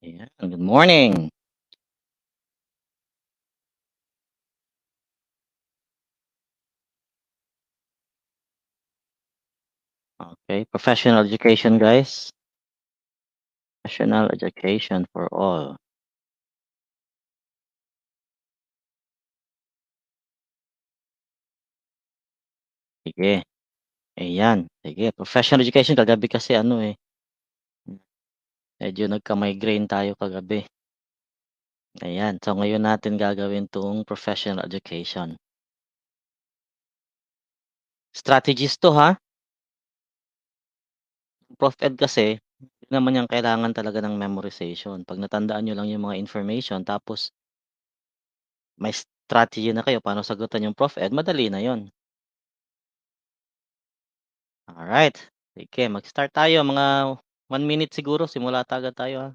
Ayan, good morning. Okay, professional education, guys. Professional education for all. Sige, ayan. Sige, professional education kagabi kasi ano, medyo nagka-migraine tayo kagabi. Ayan, so ngayon natin gagawin 'tong professional education. Strategies 'to, ha. Prof Ed kasi, hindi naman 'yan kailangan talaga ng memorization. 'Pag natandaan niyo lang yung mga information tapos may strategy na kayo paano sagutan yung Prof Ed, madali na 'yon. Alright, sige mag-start tayo mga 1 minute siguro simula agad tayo, ha.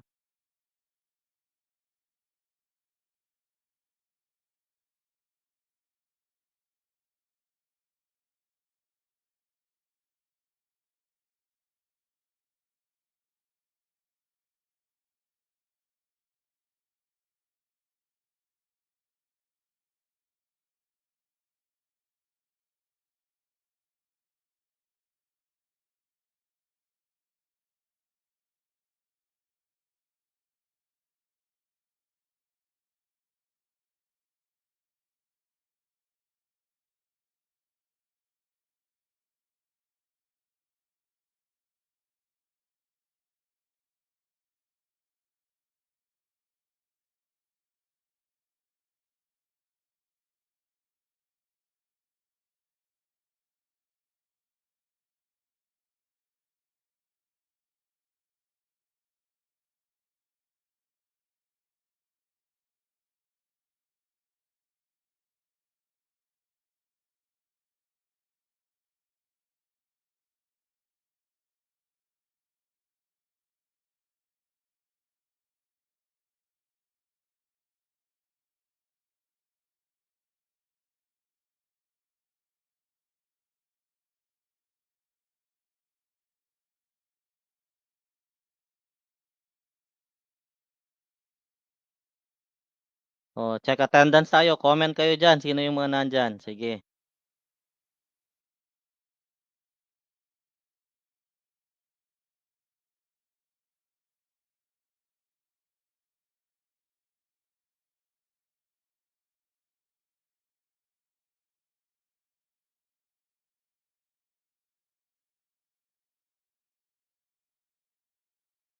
Oh, check attendance tayo, comment kayo diyan, sino yung mga nandiyan, sige.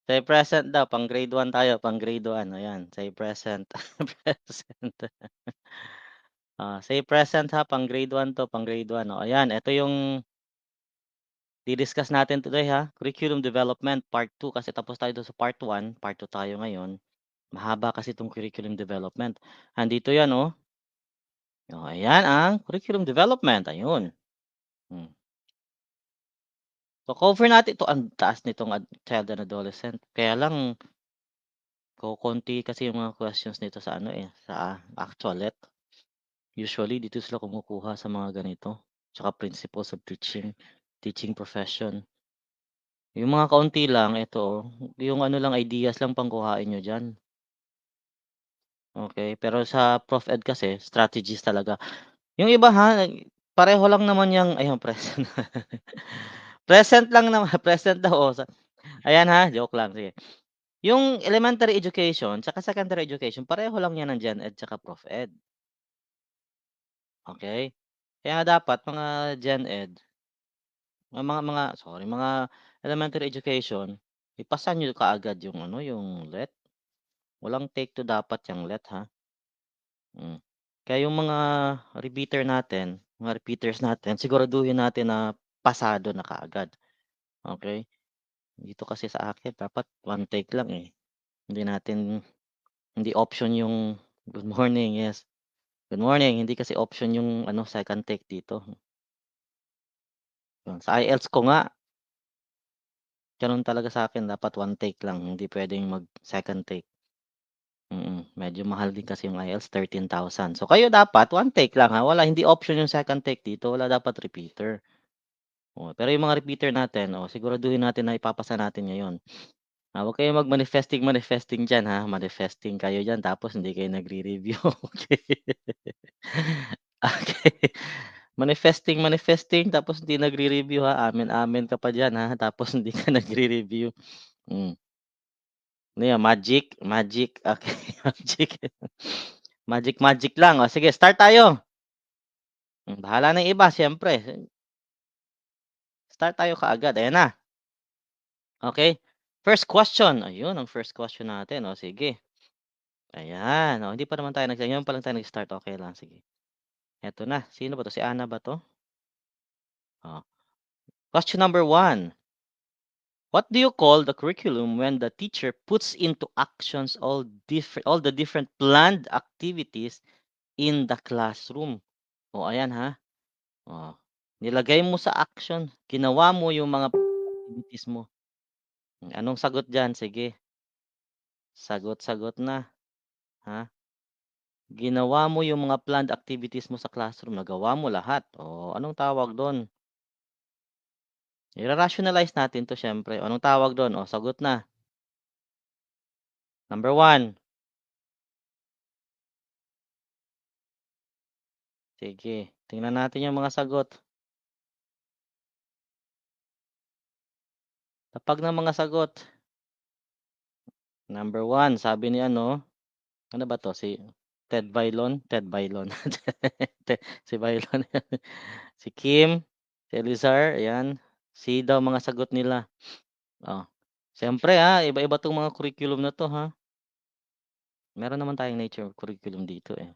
Say present daw, pang grade 1 tayo, pang grade 1, ayan, say present, present. Say present, ha, pang grade 1 'to, pang grade 1, oh, ayan, eto yung di-discuss natin today, ha, curriculum development part 2 kasi tapos tayo dun sa part 1, part 2 tayo ngayon. Mahaba kasi 'tong curriculum development. Andito 'yan, oh. Oh, ayan ang curriculum development, ayun. Hmm. So, cover natin 'to, ang taas nitong child and adolescent. Kaya lang kokonti kasi yung mga questions nito sa ano, sa Actualet. Usually dito sila kumukuha sa mga ganito, tsaka principles of teaching profession. Yung mga kaunti lang ito, oh, yung ano lang ideas lang pangkuhain niyo diyan, okey. Pero sa Prof Ed kasi strategies talaga. Yung iba, ha, pareho lang naman yang ayun present. Present lang naman, present daw, oh, ayan, ha, joke lang, sige. Yung elementary education tsaka secondary education pareho lang yan ng Gen Ed tsaka Prof Ed, okey? Kaya dapat mga Gen Ed, mga mga elementary education, ipasa niyo kaagad yung ano, yung LET. Walang take 2 dapat yang LET, ha, hmm. Kaya yung mga repeaters natin siguraduhin natin na pasado na kaagad, okey? Dito kasi sa akin dapat one take lang, hindi option yung good morning, yes. Good morning, hindi kasi option yung ano, second take dito. Sa IELTS ko nga, gano'n talaga sa'kin dapat one take lang, hindi puwedeng mag-second take. Medyo mahal din kasi yung IELTS, 13,000. So kayo dapat one take lang, ha, hindi option yung second take dito, wala dapat repeater. Oh, pero yung mga repeater natin, oh, siguraduhin natin na ipapasa natin ngayon. Huwag kayong mag-manifesting-manifesting diyan, ha, manifesting kayo diyan tapos hindi kayo nagre-review, okey. Okey. Manifesting-manifesting tapos hindi nagre-review, ha, amen-amen ka pa diyan, ha, tapos hindi ka nagre-review. Hmm, ano 'yan magic? Magic, okey, magic. Magic-magic lang, oh, sige start tayo. Bahala na yung iba siyempre, start tayo kaagad, ayan na, okey. First question, ayun ang first question natin, oh, sige. Ayan, oh, hindi pa naman tayo ngayon pa lang tayo nag-start, okey lang, sige. Eto na, sino ba 'to, si Ana ba 'to? Oh, question number 1. What do you call the curriculum when the teacher puts into actions all the different planned activities in the classroom? Oh, ayan, ha. Oh, nilagay mo sa action, ginawa mo yung mga activities mo. Anong sagot diyan? Sige, sagot-sagot na, ha. Ginawa mo yung mga planned activities mo sa classroom, nagawa mo lahat. Oh, anong tawag dun? Ira-rationalize natin 'to siyempre. Anong tawag dun? Oh, sagot na. Number 1. Sige, tingnan natin yung mga sagot. Tapag ng mga sagot. Number 1, sabi ni ano, ano ba 'to, si Ted Bailon? Ted Bailon. Si Bailon. Si Kim, si Elizar, ayan. C daw mga sagot nila. Oh, siyempre, iba-iba 'tong mga curriculum na 'to, ha. Meron naman tayong nature curriculum dito, eh.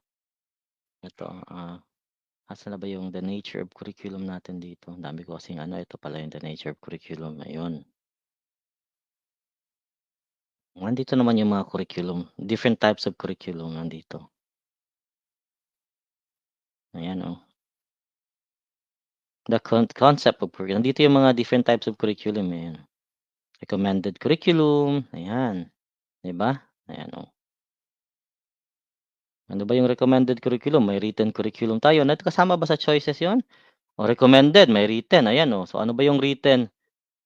Ito, asan na ba yung the nature of curriculum natin dito? Ang dami ko kasing ano, ito pala yung the nature of curriculum, ayun. Nandito naman yung mga curriculum, different types of curriculum nandito. Ayan, oh. The concept of curriculum, nandito yung mga different types of curriculum, eh, ayan. Recommended curriculum, ayan, 'di ba? Ayan, oh. Ano ba yung recommended curriculum? May written curriculum tayo, kasama ba sa choices yon? O recommended, may written, ayan, oh. So ano ba yung written?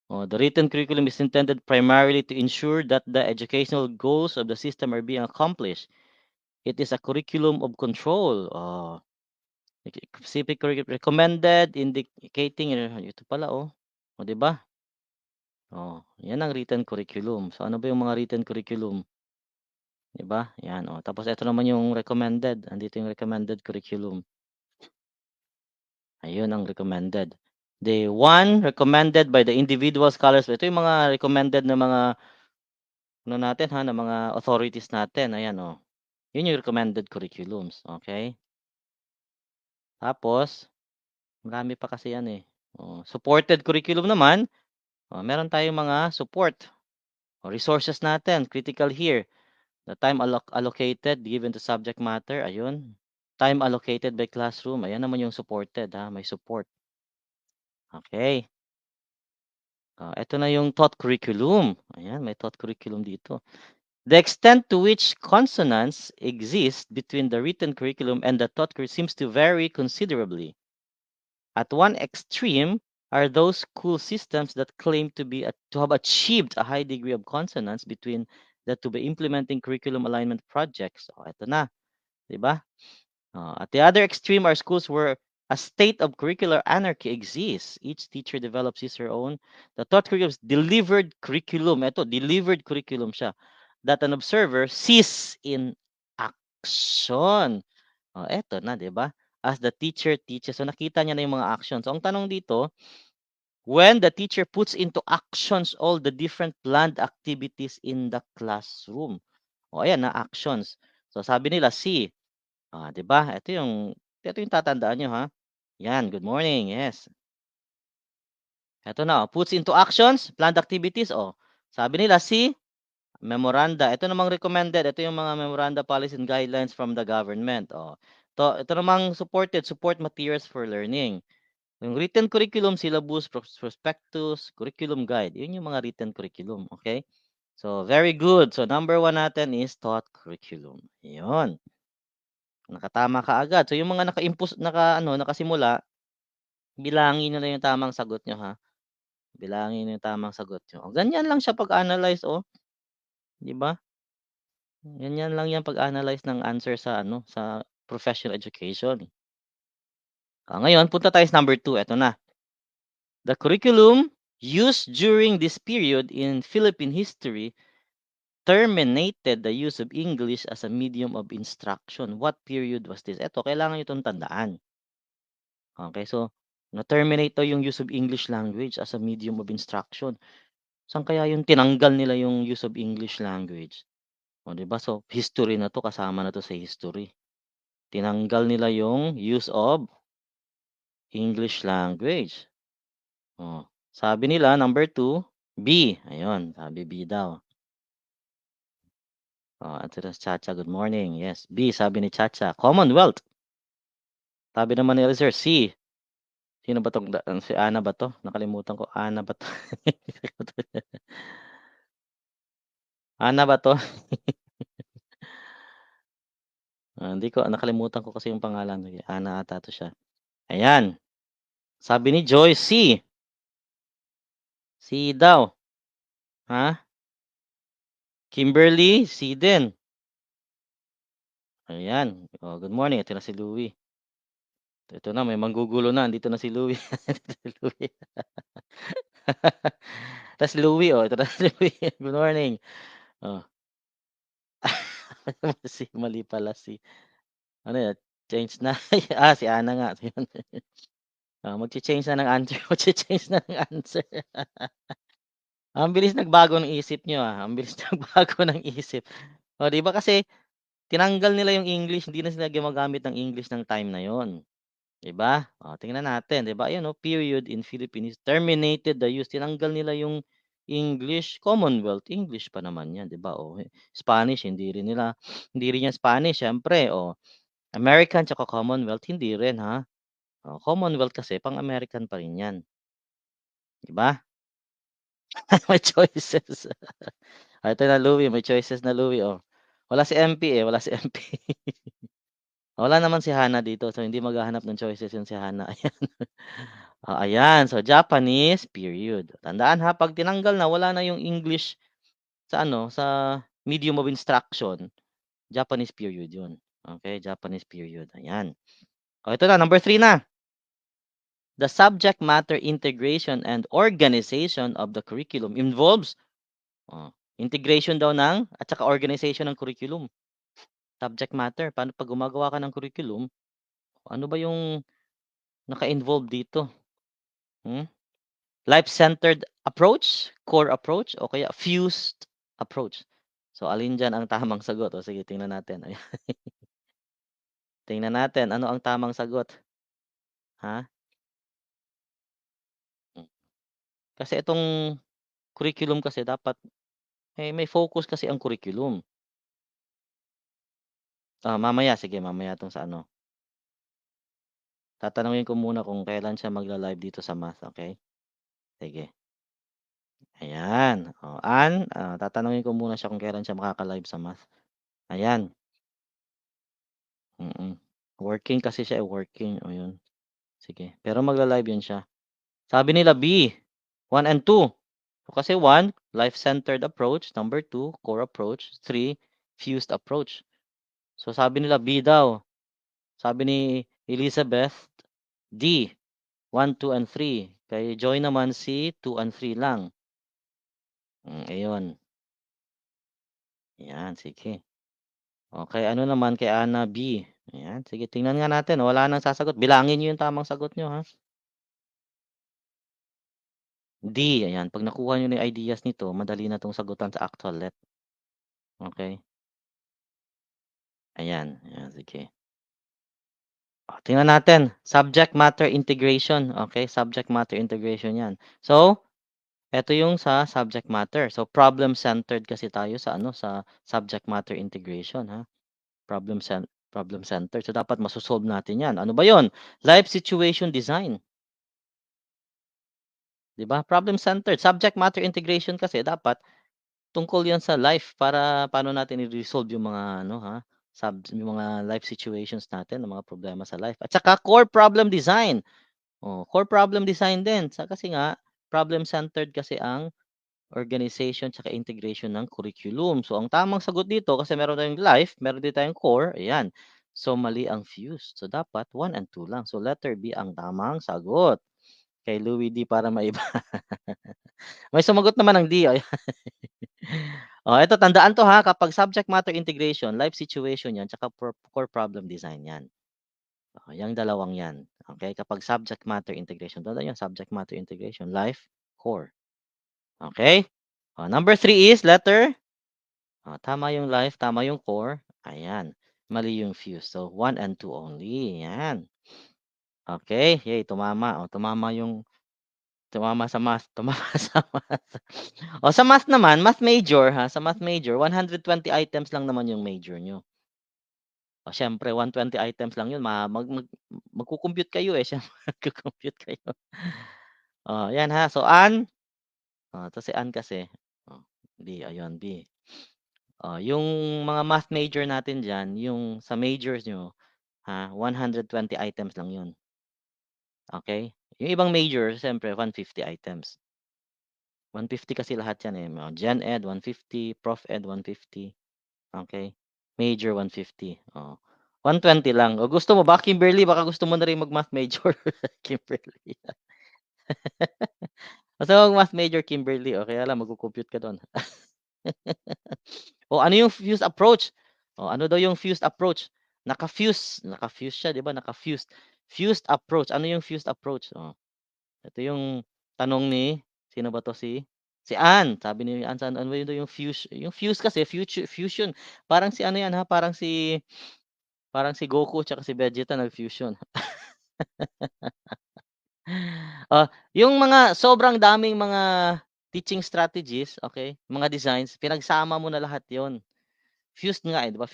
Oh, the written curriculum is intended primarily to ensure that the educational goals of the system are being accomplished. It is a curriculum of control. Oh, specific curriculum recommended indicating ito pala, oh. Oh, 'di ba? Oh, 'yan ang written curriculum. So ano ba yung mga written curriculum, 'di ba? 'Yan, oh. Tapos ito naman yung recommended. Andito yung recommended curriculum. Ayun ang recommended. The one recommended by the individual scholars. Ito yung mga recommended na mga ano natin, na mga authorities natin. Ayan, oh. Yun yung recommended curriculums, okay? Tapos, marami pa kasi yan, eh. Oh, supported curriculum naman, meron tayong mga support. O resources natin, critical here. The time allocated given to subject matter, ayun. Time allocated by classroom, ayan naman yung supported, may support. Okay. Eto na yung taught curriculum. Ayan, may taught curriculum dito. The extent to which consonance exist between the written curriculum and the taught curriculum seems to vary considerably. At one extreme are those school systems that claim to have achieved a high degree of consonance between the to be implementing curriculum alignment projects. Ito na, 'di ba? At the other extreme are schools where a state of curricular anarchy exists. Each teacher develops his or her own. The taught curriculum is delivered curriculum. Ito, delivered curriculum siya. That an observer sees in action. Eto na, 'di ba? As the teacher teaches. So nakita niya na yung mga actions. So ang tanong dito, when the teacher puts into actions all the different planned activities in the classroom. Ayan na, actions. So sabi nila, see, 'di ba? Ito yung tatandaan niyo, ha. Yan, good morning, yes. Ito na, puts into actions, planned activities, sabi nila, see, memoranda. Ito namang recommended, ito yung mga memoranda, policies, and guidelines from the government. Ito namang support materials for learning. Yung written curriculum, syllabus, prospectus, curriculum guide. Yun yung mga written curriculum, okay? So, very good. So, number 1 natin is taught curriculum. Yun. Nakatama ka agad. So, yung mga nakasimula, bilangin niyo na yung tamang sagot niyo, ha. Bilangin niyo yung tamang sagot niyo. Oh, ganyan lang siya pag-analyze, oh, 'di ba? Ganyan lang 'yan pag-analyze ng answer sa ano, sa professional education. Ngayon punta tayo sa number 2, eto na. The curriculum used during this period in Philippine history terminated the use of English as a medium of instruction. What period was this? Eto, kailangan niyo 'tong tandaan. Okay, so na-terminate daw yung use of English language as a medium of instruction. Saan kaya yung tinanggal nila yung use of English language? O, 'di ba? So, history na 'to, kasama na 'to sa history. Tinanggal nila yung use of English language. Oh, sabi nila number 2, B. Ayun, sabi B daw. Oh, ito na si Chacha, good morning. Yes, B sabi ni Chacha, Commonwealth. Sabi naman ni Eliezer, C. Sino ba 'tong si Ana ba 'to? Nakalimutan ko, Ana ba 'to? Ana ba 'to? Hindi ko nakalimutan ko kasi yung pangalan, Ana ata 'to siya. Ayan, sabi ni Joy, C. C daw. Ha? Kimberly, C din. Ayan, oh, good morning, ito na si Louie. Ito na, may manggugulo na, andito na si Louie. Si Louie. Tas Louie, oh, ito na si Louie. Good morning. Oh. Mali pala si ano 'yan, change na. Si Ana nga. Yun. Magche-change na ng answer, magche-change na ng answer. Ang bilis nagbago ng isip niyo, ang bilis nagbago ng isip. Oh, 'di ba kasi tinanggal nila yung English, hindi na sila gumagamit ng English ng time na yon, 'di ba? Tingnan natin, 'di ba, ayan, period in Philippines terminated the use, tinanggal nila yung English, Commonwealth, English pa naman 'yan, 'di ba? Spanish hindi rin 'yan Spanish siyempre, American tsaka Commonwealth hindi rin, ha? Commonwealth kasi pang-American pa rin 'yan, 'di ba? May choices. Ito na Louie, may choices na Louie, oh. Wala si MP, wala si MP. Wala naman si Hana dito, so hindi maghahanap ng choices yun si Hana, ayan. Ayan, so Japanese period. Tandaan, ha, 'pag tinanggal na, wala na yung English sa ano, sa medium of instruction, Japanese period yun. Okay, Japanese period, ayan. Ito na, number 3 na. The subject matter integration and organization of the curriculum involves integration daw at saka organization ng curriculum. Subject matter, paano 'pag gumagawa ka ng curriculum, ano ba yung naka-involve dito? Life-centered approach, core approach, o kaya fused approach? So, alin diyan ang tamang sagot? Sige, tingnan natin. Ayan. Tingnan natin, ano ang tamang sagot? Ha? Hmm. Kasi itong curriculum kasi dapat may focus kasi ang curriculum. Mamaya, sige, mamaya 'tong sa ano, tatanungin ko muna kung kailan siya magla-live dito sa math, okay? Sige, ayan. Tatanungin ko muna siya kung kailan siya makaka-live sa math. Ayan, working kasi siya, working, yun. Sige, pero magla-live yun siya. Sabi nila B, 1 and 2. So, kasi 1, life-centered approach, number 2, core approach, 3, fused approach. So, sabi nila B daw. Sabi ni Elizabeth, D, 1, 2, and 3. Kay Joy naman si 2 and 3 lang. Ayun. Ayan, sige. Okay, ano naman kay Ana, B. Ayan, sige, tingnan nga natin. Wala nang sasagot. Bilangin niyo yung tamang sagot niyo, ha. D, ayan. 'Pag nakuha niyo na yung ideas nito, madali na 'tong sagutan sa actual let. Okay. Ayan, ayan, sige. Tingnan natin, subject matter integration, okay, subject matter integration 'yan. So, eto yung sa subject matter. So, problem-centered kasi tayo sa ano, sa subject matter integration, ha. Problem-centered. So, dapat maso-solve natin 'yan. Ano ba 'yon? Life situation design, 'di ba? Problem-centered. Subject matter integration kasi dapat tungkol 'yan sa life para paano natin i-resolve yung mga ano, ha, yung mga life situations natin, yung mga problema sa life. At saka core problem design. Core problem design din kasi nga problem-centered kasi ang organization tsaka integration ng curriculum. So, ang tamang sagot dito kasi meron tayong life, meron din tayong core, ayan. So, mali ang fused. So, dapat 1 and 2 lang. So, letter B ang tamang sagot. Kay Louie D para maiba. May sumagot naman ng D, ayan. Oh, eto tandaan 'to ha, kapag subject matter integration, life situation 'yan, tsaka core problem design 'yan. Oh, yang dalawang 'yan, okey? Kapag subject matter integration, tandaan 'yan, subject matter integration, life, core, okey? Oh, number 3 is letter tama yung life, tama yung core, ayan. Mali yung fuse. So, 1 and 2 only, 'yan. Okey, yay tumama, tumama sa math, tumama sa math. Oh, sa math naman, math major ha, sa math major 120 items lang naman yung major niyo. Oh, siyempre 120 items lang yun magco-compute kayo, eh, siyempre magco-compute kayo. Oh, 'yan ha. So, An, 'to si Ann kasi, oh, B, ayun B. Oh, yung mga math major natin diyan, yung sa majors niyo, 120 items lang yun, okey? Yung ibang major siyempre 150 items. 150 kasi lahat yan, eh, Gen Ed 150, Prof Ed 150, okey? Major 150, oh. 120 lang. O gusto mo ba Kimberly, baka gusto mo na rin mag-math major, Kimberly. Gusto mo mag-math major, Kimberly, o kaya lang magco-compute ka dun. O ano yung fused approach? O ano daw yung fused approach? Naka-fuse siya 'di ba, naka-fused. Fused approach, ano yung fused approach? Ito yung tanong ni sino ba 'to si Ann. Sabi ni Ann, ano ba yun daw yung fuse kasi fusion. Parang si ano yan parang si Goku tsaka si Vegeta nag-fusion. Yung mga sobrang daming mga teaching strategies, okay, mga designs, pinagsama mo na lahat yon. Fused nga, eh, 'di ba,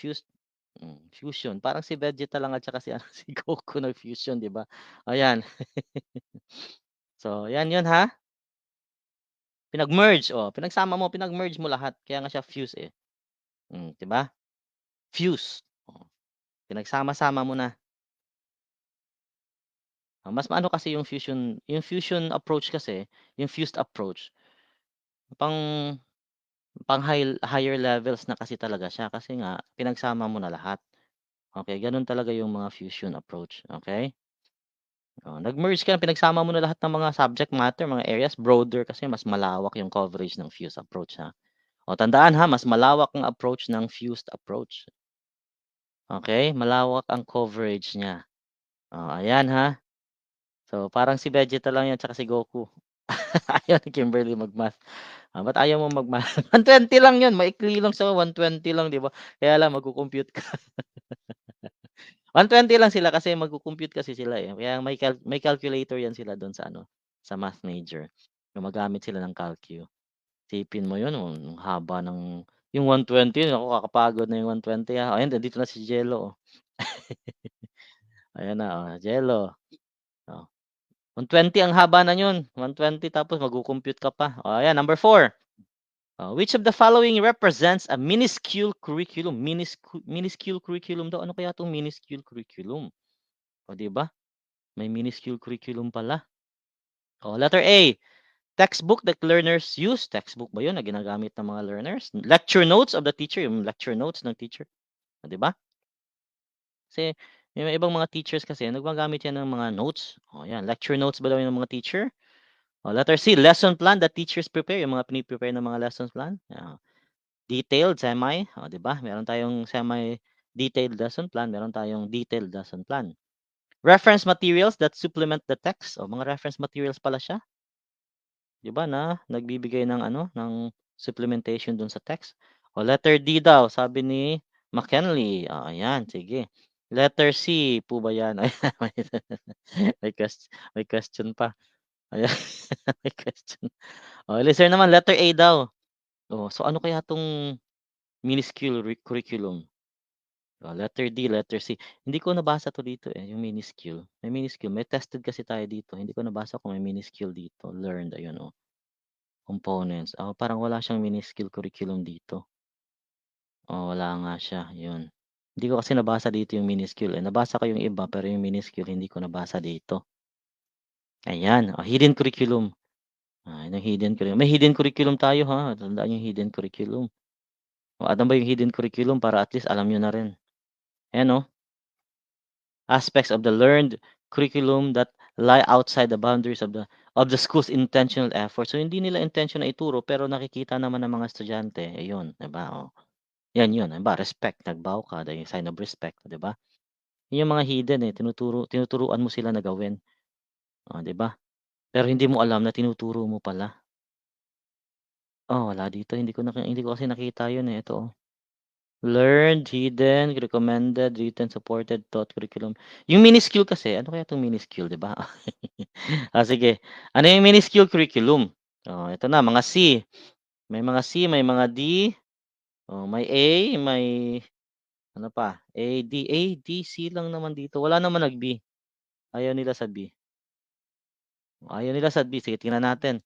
fusion. Parang si Vegeta lang at saka si ano, si Goku nag-fusion, 'di ba? Ayan. So, 'yan 'yun ha, pinag-merge, pinagsama mo, pinag-merge mo lahat kaya nga siya fuse, eh. 'Di ba? Fuse, pinagsama-sama mo na. Mas maano kasi yung fusion approach kasi, yung fused approach, pang higher levels na kasi talaga siya kasi nga pinagsama mo na lahat. Okay, gano'n talaga yung mga fusion approach, okay. Nag-merge ka, pinagsama mo na lahat ng mga subject matter, mga areas, broader kasi mas malawak yung coverage ng fused approach, ha. Tandaan, ha, mas malawak ang approach ng fused approach, okay. Malawak ang coverage niya. Ayan, ha. So, parang si Vegeta lang 'yan tsaka si Goku. Ayaw ni Kimberly mag-math. Ba't ayaw mo mag-math? 120 lang 'yun, maikli lang siya, 120 lang, 'di ba? Kaya lang magco-compute ka. 120 lang sila kasi magco-compute kasi sila, eh, kaya may calculator 'yan sila do'n sa ano, sa math major. Gumagamit sila ng Calcu. Isipin mo 'yun, ang haba ng yung 120 naku kakapagod na yung 120, Ayan, nandito na si Jello, oh. Ayan na, Jello, oh. 120 ang haba na niyon, 120 tapos magco-compute ka pa. Ayan number 4. Which of the following represents a minuscule curriculum? Minuscule curriculum daw. Ano kaya 'tong minuscule curriculum? 'Di ba? May minuscule curriculum pala. Letter A, textbook that learners use. Textbook ba 'yun na ginagamit ng mga learners? Lecture notes of the teacher, yung lecture notes ng teacher, 'di ba? Kasi yung ibang mga teachers kasi gumagamit 'yan ng mga notes. 'Yan, lecture notes ba daw 'yan ng mga teacher? Letter C, lesson plan that teachers prepare, yung mga pini-prepare ng mga lesson plan. Detailed, semi, 'di ba? Meron tayong semi-detailed lesson plan, meron tayong detailed lesson plan. Reference materials that supplement the text, mga reference materials pala siya. 'Di ba na nagbibigay ng ano, ng supplementation dun sa text. Letter D daw sabi ni McKinley. Ayan sige. Letter C po ba 'yan? Ayan may may question pa. Ayan, may question. Listener naman letter A daw. So ano kaya 'tong minuscule curriculum? Letter D, letter C. Hindi ko nabasa 'to dito, eh, yung minuscule. May minuscule, may tested kasi tayo dito. Hindi ko nabasa kung may minuscule dito. Learned, ayun, components. Parang wala siyang minuscule curriculum dito. Wala nga siya, yun. Hindi ko kasi nabasa dito yung minuscule, eh. Nabasa ko yung iba, pero yung minuscule hindi ko nabasa dito. Ayan, hidden curriculum. Yun ang hidden curriculum. May hidden curriculum tayo, ha, tandaan yung hidden curriculum. Ano ba yung hidden curriculum para at least alam niyo na rin. Ayan, oh, aspects of the learned curriculum that lie outside the boundaries of the school's intentional effort. So hindi nila intention na ituro pero nakikita naman ng mga estudyante, ayun, 'di ba, oh. 'Yan 'yun, halimbawa respect, nagbow ka, yung sign of respect, 'di ba? 'Yun yung mga hidden, eh, tinuturuan mo sila na gawin, oh, 'di ba? Pero hindi mo alam na tinuturo mo pala. Oh, wala dito, hindi ko kasi nakita 'yun, eh, ito, oh. Learned, hidden, recommended, written, supported, taught curriculum. Yung mini-skill kasi, ano kaya 'tong mini-skill, 'di ba? Sige. Ano yung mini-skill curriculum? Oh, ito na mga C. May mga D, oh, may A, may ano pa, A, D, C lang naman dito. Wala naman nag-B. Ayaw nila sa B. Ayaw nila sa B. Sige, tingnan natin.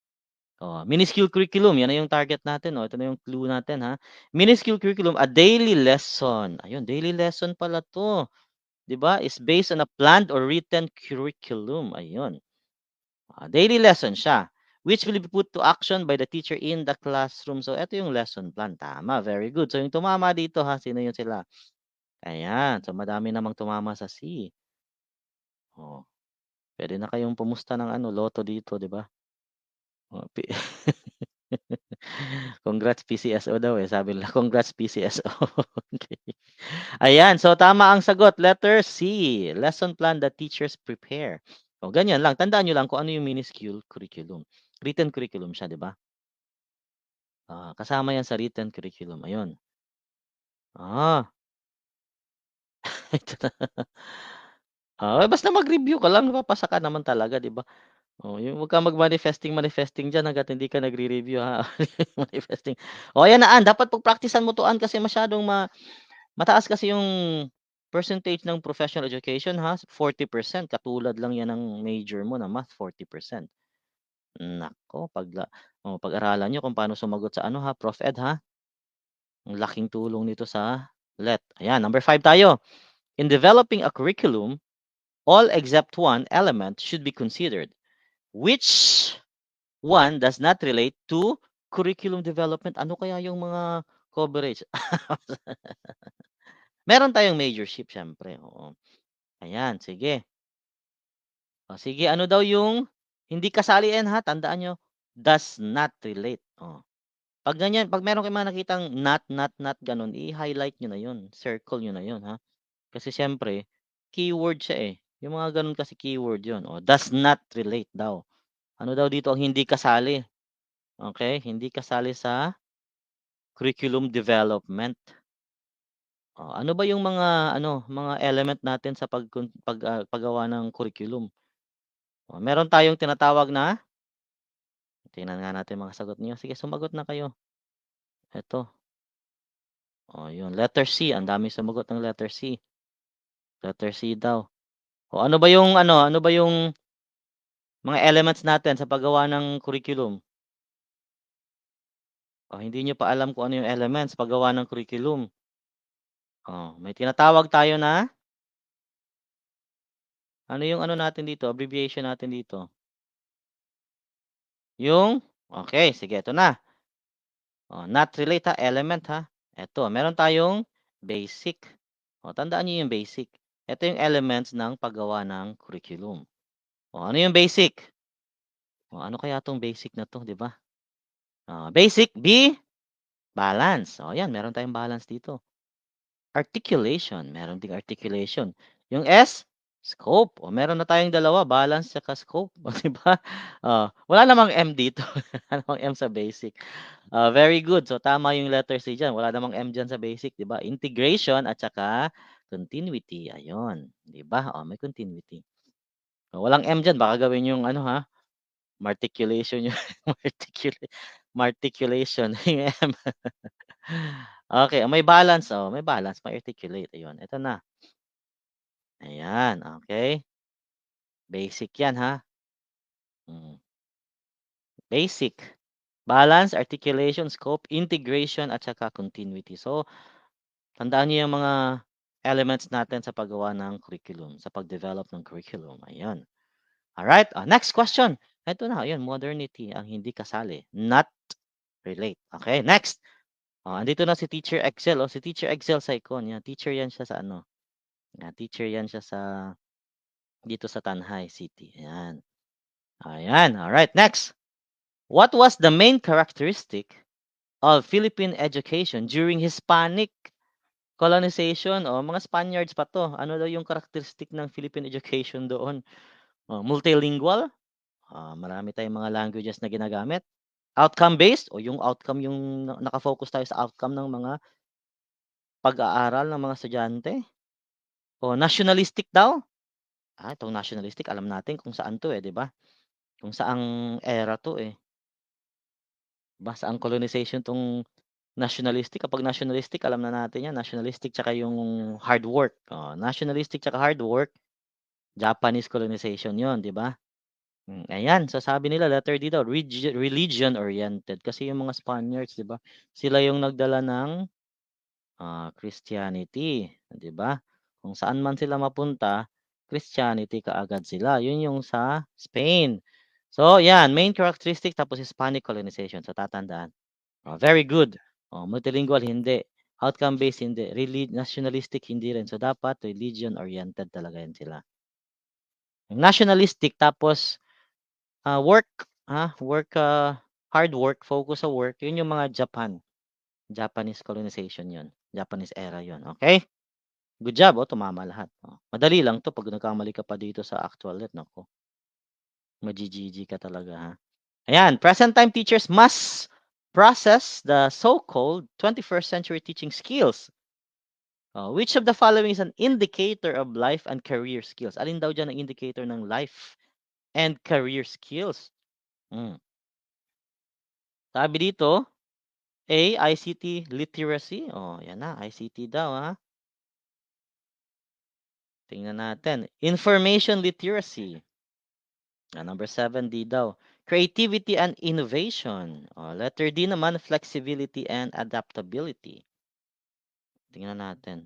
Oh, mini-skill curriculum, yan na yung target natin, oh. Ito na yung clue natin, ha. Mini-skill curriculum, a daily lesson. Ayun, daily lesson pala 'to. 'Di ba, is based on a planned or written curriculum, ayun. Daily lesson siya, which will be put to action by the teacher in the classroom. So, eto yung lesson plan, tama, very good. So, yung tumama dito, ha, sino yun sila? Ayan, so madami namang tumama sa C. Oh, puwede na kayong pumusta ng ano, lotto dito, 'di ba? Oh, congrats PCSO daw, eh, sabi nila, congrats PCSO. Okey. Ayan, so tama ang sagot, letter C, lesson plan that teachers prepare. O ganyan lang, tandaan niyo lang kung ano yung mini-skill curriculum. Written curriculum siya, 'di ba? Kasama 'yan sa written curriculum, ayun. Ah, ito na. Basta mag-review ka lang, mapapasa ka naman talaga, 'di ba? Yung 'wag kang mag-manifesting-manifesting diyan hangga't hindi ka nagre-review, ha. Manifesting. Ayan na, dapat pagpraktisan mo 'to, kasi masyadong mataas kasi yung percentage ng professional education, ha, 40%, katulad lang 'yan ng major mo na math, 40%. Naku, pag-aralan niyo kung paano sumagot sa ano, ha, Prof Ed, ha. Ang laking tulong nito sa LET. Ayan, number 5 tayo. In developing a curriculum, all except one element should be considered. Which one does not relate to curriculum development? Ano kaya yung mga coverage? Meron tayong majorship siyempre, oo. Ayan, sige. Sige, ano daw yung hindi kasali 'yan, ha, tandaan niyo, does not relate, oh. 'Pag ganyan, 'pag meron kayong mga nakitang not gano'n, i-highlight niyo na 'yun, circle niyo na 'yun, ha. Kasi siyempre keyword siya, eh. Yung mga gano'n kasi keyword 'yun, oh, does not relate daw. Ano daw dito ang hindi kasali, okey? Hindi kasali sa curriculum development. Ano ba yung mga ano, mga element natin sa paggawa ng curriculum? Meron tayong tinatawag na, tingnan nga natin mga sagot niyo. Sige, sumagot na kayo. Eto, yun letter C, ang daming sumagot ng letter C. Letter C daw. Ano ba yung mga elements natin sa paggawa ng curriculum? Hindi niyo pa alam kung ano yung elements paggawa ng curriculum. May tinatawag tayo na, ano yung ano natin dito, abbreviation natin dito? Yung okey, sige, ito na. Not relate, ha, element, ha. Eto, meron tayong basic. Tandaan niyo yung basic. Ito yung elements ng paggawa ng curriculum. Ano yung basic? Ano kaya 'tong basic na 'to, 'di ba? Basic, B, balance. 'Yan, meron tayong balance dito. Articulation, meron ding articulation. Yung S, scope. Meron na tayong dalawa, balance tsaka scope, 'di ba? Wala namang M dito. Wala namang M sa basic. Very good. So, tama yung letter C diyan. Wala namang M diyan sa basic, 'di ba? Integration at saka continuity, ayun, 'di ba? May continuity. Walang M diyan, baka gawin yung ano, ha, marticulation yung marticulation yung M. Okey, may balance, may articulate, ayun. Ito na, ayan, okey. Basic 'yan, ha. Hmm, basic. Balance, articulation, scope, integration, at saka continuity. So, tandaan niyo yung mga elements natin sa paggawa ng curriculum, sa pag-develop ng curriculum, ayan. Alright, next question. Eto na, ayun, modernity ang hindi kasali, not relate. Okay, next. Andito na si Teacher Excel, si Teacher Excel Saicon, yan, teacher yan siya sa ano, teacher yan siya sa dito sa Tanhay City, ayan. Ayan, alright, next. What was the main characteristic of Philippine education during Hispanic colonization? Mga Spaniards pa 'to. Ano daw yung characteristic ng Philippine education doon? Multilingual, marami tayong mga languages na ginagamit. Outcome-based, o yung outcome yung naka-focus tayo sa outcome ng mga pag-aaral ng mga estudyante. O nationalistic daw? Itong nationalistic alam natin kung saan 'to, 'di ba? Kung saang era 'to, eh. 'Di ba, saang colonization 'tong nationalistic. Kapag nationalistic alam na natin 'yan, nationalistic tsaka yung hard work. Nationalistic tsaka hard work, Japanese colonization 'yon, 'di ba? Ayan, so sabi nila letter D daw, religion-oriented. Kasi yung mga Spaniards, 'di ba, sila yung nagdala ng, Christianity, 'di ba? Kung saan man sila mapunta, Christianity kaagad sila. Yun yung sa Spain. So 'yan, main characteristic tapos Hispanic colonization. So tatandaan. Very good. Multilingual hindi. Outcome-based hindi. Nationalistic hindi rin. So dapat religion-oriented talaga 'yan sila. Nationalistic tapos work, work, hard work, focus sa work, 'yun yung mga Japan. Japanese colonization 'yun, Japanese era 'yun, okay? Good job, tumama lahat, madali lang 'to 'pag nagkamali ka pa dito sa actual net, naku, magi-GG ka talaga, ha. Ayan, present time teachers must process the so-called 21st century teaching skills. Which of the following is an indicator of life and career skills? Alin daw diyan ang indicator ng life and career skills? Hmm, sabi dito A, ICT literacy. Yan na, ICT daw, tingnan natin. Information literacy. Number 7, D daw. Creativity and innovation. Letter D naman, flexibility and adaptability. Tingnan natin.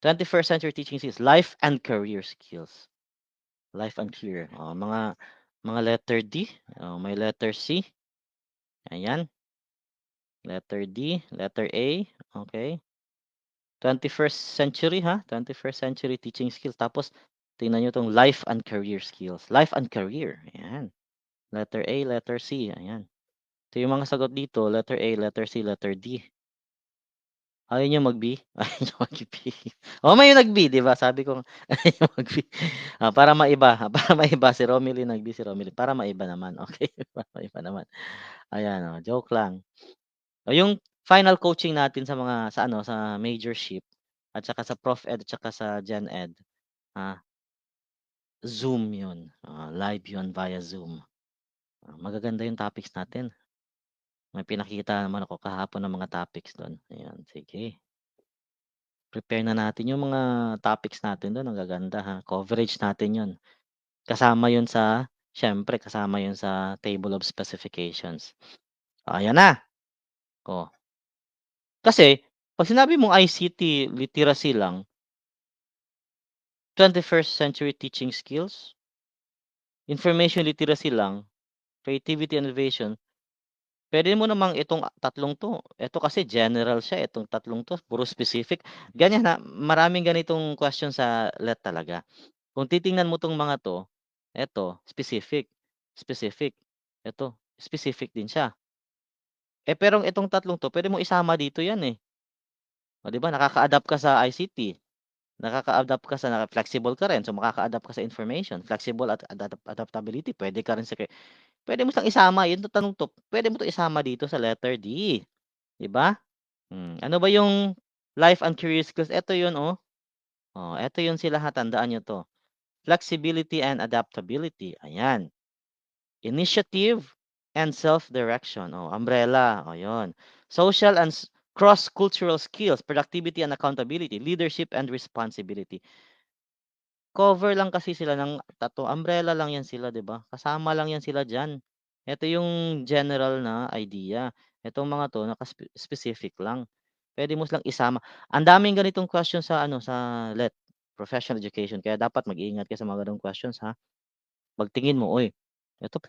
21st century teaching skills, life and career skills. Life and career. Mga letter D, may letter C. Ayan. Letter D, letter A. Okay. 21st century, 21st century teaching skills. Tapos tingnan niyo 'tong life and career skills. Life and career, ayan. Letter A, letter C, ayan. Ito yung mga sagot dito, letter A, letter C, letter D. Ayaw niyo mag-B? Ayaw niyo mag-B. May nag-B, 'di ba? Sabi ko ayaw niyo mag-B. Para maiba, para maiba si Romilly nag-B si Romilly, para maiba naman, okey? Para maiba naman. Ayan, joke lang. Yung final coaching natin sa mga sa ano, sa majorship at saka sa Prof Ed at saka sa Gen Ed, ah, Zoom 'yun, live 'yun via Zoom. Magaganda yung topics natin. May pinakita naman ako kahapon ng mga topics do'n, ayan, sige. Prepare na natin yung mga topics natin do'n, ang gaganda, coverage natin 'yun. Kasama 'yun sa siyempre kasama 'yun sa table of specifications. Ayan na, oh. Kasi 'pag sinabi mong ICT literacy lang, 21st century teaching skills, information literacy lang, creativity and innovation, puwede mo namang itong tatlong 'to, eto kasi general siya, itong tatlong 'to puro specific. Ganyan, maraming ganitong question sa LET talaga. Kung titingnan mo 'tong mga 'to, eto specific, specific, eto specific din siya. Pero itong tatlong 'to puwede mong isama dito 'yan, eh. 'Di ba nakaka-adapt ka sa ICT, nakaka-adapt ka sa flexible ka rin, so makaka-adapt ka sa information, flexible at adaptability, puwede ka rin sa puwede mo siyang isama, yung tanong 'to, puwede mo 'to isama dito sa letter D, 'di ba? Ano ba yung life and career skills? Eto yun, eto yun sila, tandaan niyo 'to. Flexibility and adaptability, ayan. Initiative and self-direction, umbrella, yun. Social and cross-cultural skills, productivity and accountability, leadership and responsibility. Cover lang kasi sila ng umbrella lang 'yan sila, 'di ba? Kasama lang 'yan sila diyan. Ito yung general na idea. Itong mga 'to specific lang. Puwede mo silang isama. Ang daming ganitong question sa ano, sa LET, professional education, kaya dapat mag-ingat ka sa mga gano'ng questions, Pagtingin mo, "Uy, Eto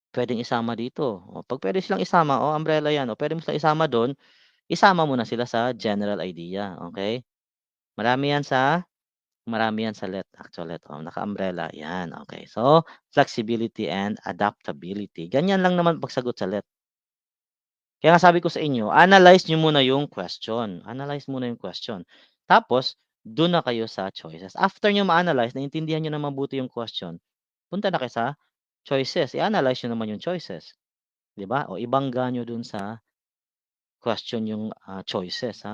puwedeng isama dito, o 'pag puwede silang isama, o umbrella 'yan, o puwede mo silang isama do'n, isama mo na sila sa general idea, okey? Marami 'yan sa marami 'yan sa let, actual let, o naka-umbrella, 'yan, okey. So, flexibility and adaptability, ganyan lang naman pagsagot sa let. Kaya nga sabi ko sa inyo, analyze niyo muna yung question, analyze muna yung question. Tapos dun na kayo sa choices. After niyo ma-analyze, naintindihan niyo na mabuti yung question, punta na kayo sa choices, i-analyze niyo naman yung choices, 'di ba? O ibangga niyo dun sa question yung, choices,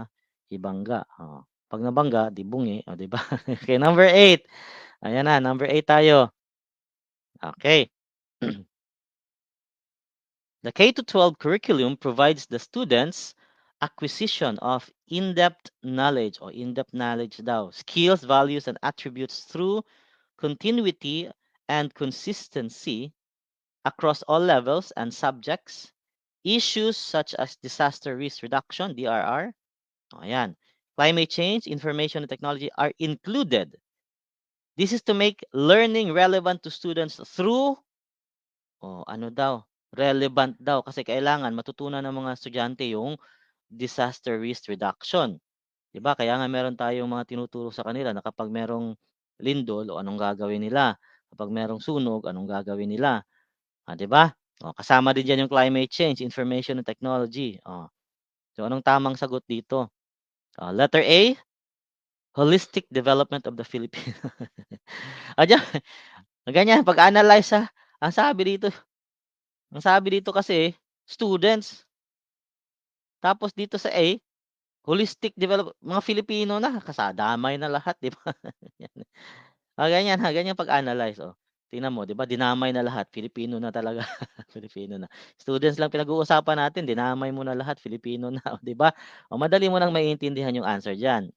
ibangga, oh. 'Pag nabangga, 'di bungi, oh, 'di ba? Okay, number 8, ayan na, number 8 tayo, okey. The K to 12 curriculum provides the students acquisition of in-depth knowledge, or in-depth knowledge daw, skills, values, and attributes through continuity and consistency across all levels and subjects. Issues such as disaster risk reduction, DRR, o ayan, climate change, information and technology are included. This is to make learning relevant to students through, ano daw, relevant daw kasi kailangan matutunan ng mga estudyante yung disaster risk reduction, 'di ba? Kaya nga meron tayong mga tinuturo sa kanila na kapag merong lindol, o anong gagawin nila, kapag merong sunog, anong gagawin nila, 'di ba? Kasama din diyan yung climate change, information and technology, oh. So anong tamang sagot dito? Letter A, holistic development of the Philippines. Diyan ganyan pag-analyze, ang sabi dito ang sabi dito kasi students, tapos dito sa A, holistic mga Filipino na, damay na lahat, 'di ba? Ganyan, ganyan pag-analyze, oh. Tingnan mo, 'di ba, dinamay na lahat, Filipino na talaga, Filipino na. Students lang pinag-uusapan natin, dinamay mo na lahat, Filipino na, oh, 'di ba? Madali mo nang maiintindihan yung answer diyan,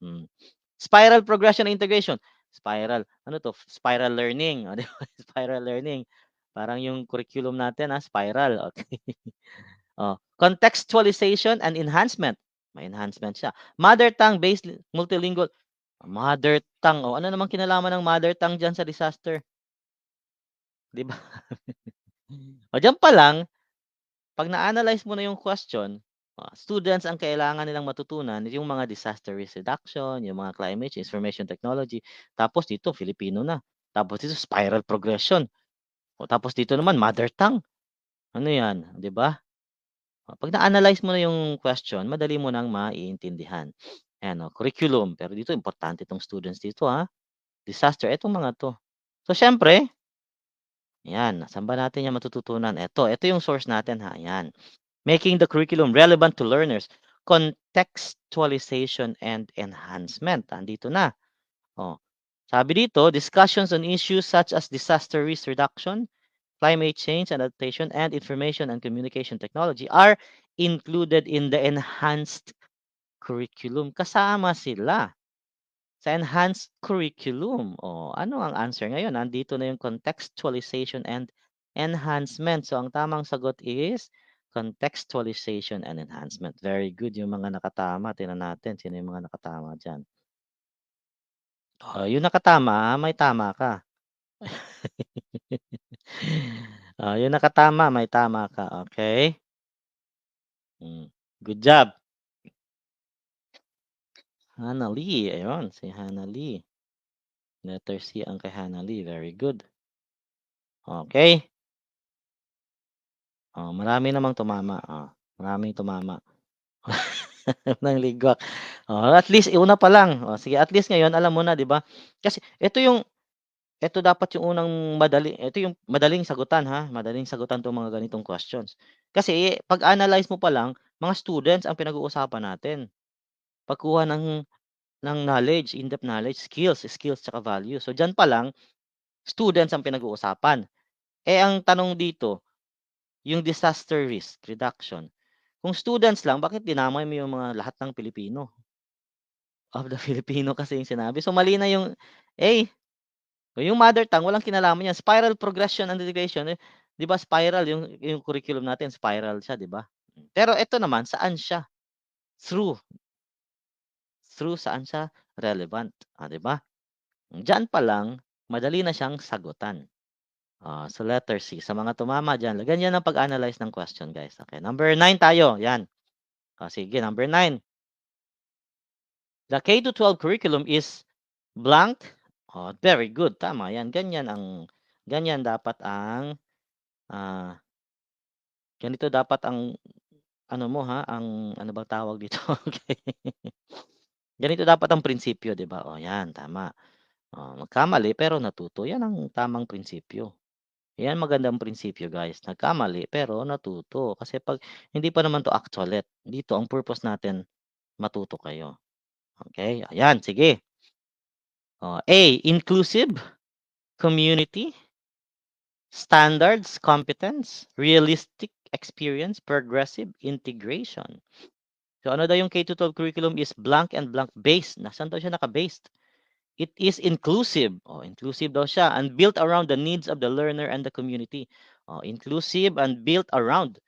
Spiral progression and integration, spiral, ano 'to, spiral learning, oh, 'di ba, spiral learning. Parang yung curriculum natin, spiral, okey. Contextualization and enhancement, may enhancement siya. Mother tongue based multilingual, mother tongue, ano namang kinalaman ng mother tongue diyan sa disaster, 'di ba? Diyan pa lang, 'pag na-analyze mo na yung question, students ang kailangan nilang matutunan yung mga disaster risk reduction, yung mga climate change, information technology, tapos dito Filipino na, tapos dito spiral progression, tapos dito naman mother tongue. Ano 'yan, 'di ba? 'Pag na-analyze mo na yung question, madali mo nang maiintindihan. Ayan, curriculum, pero dito importante 'tong students dito, disaster, etong mga 'to. So siyempre, 'yan, saan ba natin 'yan matututunan? Ito yung source natin, ayan. Making the curriculum relevant to learners, contextualization and enhancement, andito na. Oh, sabi dito, discussions on issues such as disaster risk reduction, climate change and adaptation, and information and communication technology are included in the enhanced curriculum. Kasama sila sa enhanced curriculum. Ano ang answer ngayon? Nandito na yung contextualization and enhancement. So, ang tamang sagot is contextualization and enhancement. Very good yung mga nakatama. Tingnan natin sino yung mga nakatama diyan. Yung nakatama, may tama ka. Yung nakatama, may tama ka, okay. Good job. Hannah Lee, ayun si Hannah Lee. Letter C ang kay Hannah Lee, very good. Okay. Marami namang tumama, maraming tumama. Ng ligwak. At least una pa lang, sige, at least ngayon alam mo na, 'di ba? Kasi ito dapat yung unang ito yung madaling sagutan, madaling sagutan 'tong mga ganitong questions. Kasi pag-analyze mo pa lang, mga students ang pinag-uusapan natin. Pagkuha ng knowledge, in-depth knowledge, skills tsaka values. So diyan pa lang, students ang pinag-uusapan. Ang tanong dito, yung disaster risk reduction, kung students lang, bakit dinamay mo yung mga lahat ng Pilipino? Of the Filipino kasi yung sinabi. So mali na yung A. Yung mother tongue walang kinalaman yan. Spiral progression and integration, 'di ba spiral yung curriculum natin, spiral siya, 'di ba? Pero ito naman, saan siya? Through. Through saan siya relevant, 'di ba? Diyan pa lang madali na siyang sagutan. So letter C. Sa mga tumama diyan, ganyan ang pag-analyze ng question, guys. Okay, number 9 tayo, 'yan. Sige, number 9. The K to 12 curriculum is blank. Very good, tama 'yan. Ganyan dapat ang, ah, ganito dapat ang ano mo, ha, ang ano bang tawag dito? Okay. Ganito dapat ang prinsipyo, 'di ba? 'Yan, tama. Nagkamali pero natuto, 'yan ang tamang prinsipyo. 'Yan magandang prinsipyo, guys. Nagkamali pero natuto. Kasi 'pag hindi pa naman 'to actualet, dito ang purpose natin matuto kayo. Okay, ayan, sige. A, inclusive, community, standards, competence, realistic experience, progressive, integration. So ano daw yung K to 12 curriculum is blank and blank based. Nasaan daw siya naka-based? It is inclusive. Inclusive daw siya and built around the needs of the learner and the community. Inclusive and built around.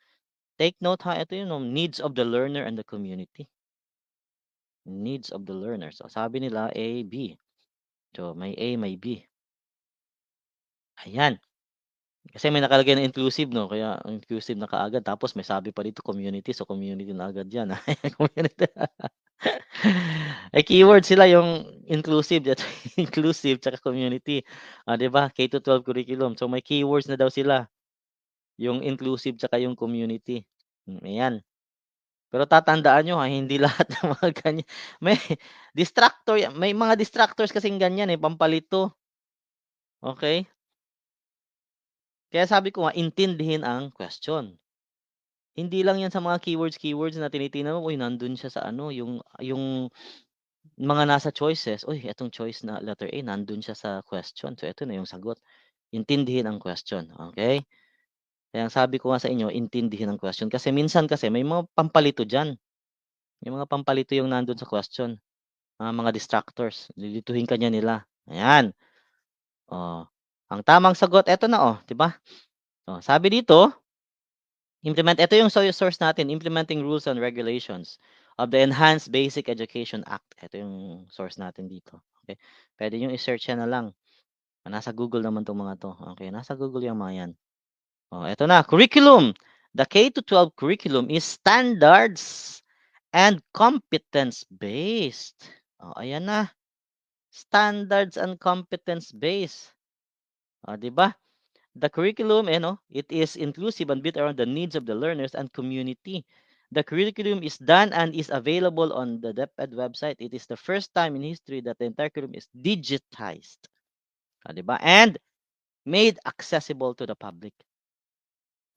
Take note, ha, ito yung needs of the learner and the community. Needs of the learner. So sabi nila A, B. So may A, may B. Ayan. Kasi may nakalagay na inclusive, 'no, kaya inclusive na kaagad tapos may sabi pa dito community, so community na agad 'yan, community. May keyword sila yung inclusive at inclusive tsaka community. 'Di ba, K to 12 curriculum. So may keywords na daw sila, yung inclusive tsaka yung community. Ayan. Pero tatandaan niyo, hindi lahat ng mga ganyan may may mga distractors kasing ganyan, pampalito, okey? Kaya sabi ko nga intindihin ang question. Hindi lang 'yan sa mga keywords na tinitingnan mo, uy, nandun siya sa ano, yung mga nasa choices, uy, etong choice na letter A nandun siya sa question, so eto na yung sagot. Intindihin ang question, okey? Kaya ang sabi ko nga sa inyo, intindihin ang question kasi minsan kasi may mga pampalito diyan, may mga pampalito yung nandun sa question, mga distractors, lilituhin ka niya nila, ayan. Oh, ang tamang sagot eto na, 'di ba? Sabi dito ito yung source natin, Implementing Rules and Regulations of the Enhanced Basic Education Act. Ito yung source natin dito, okey. Puwede niyong i-search yan na lang. Nasa Google naman 'tong mga 'to, okey. Nasa Google yang mga yan. Eto na, curriculum. The K to 12 curriculum is standards and competence-based. Ayan na, standards and competence-based. 'Di ba? The curriculum, it is inclusive and built around the needs of the learners and community. The curriculum is done and is available on the DepEd website. It is the first time in history that the entire curriculum is digitized. 'Di ba? And made accessible to the public.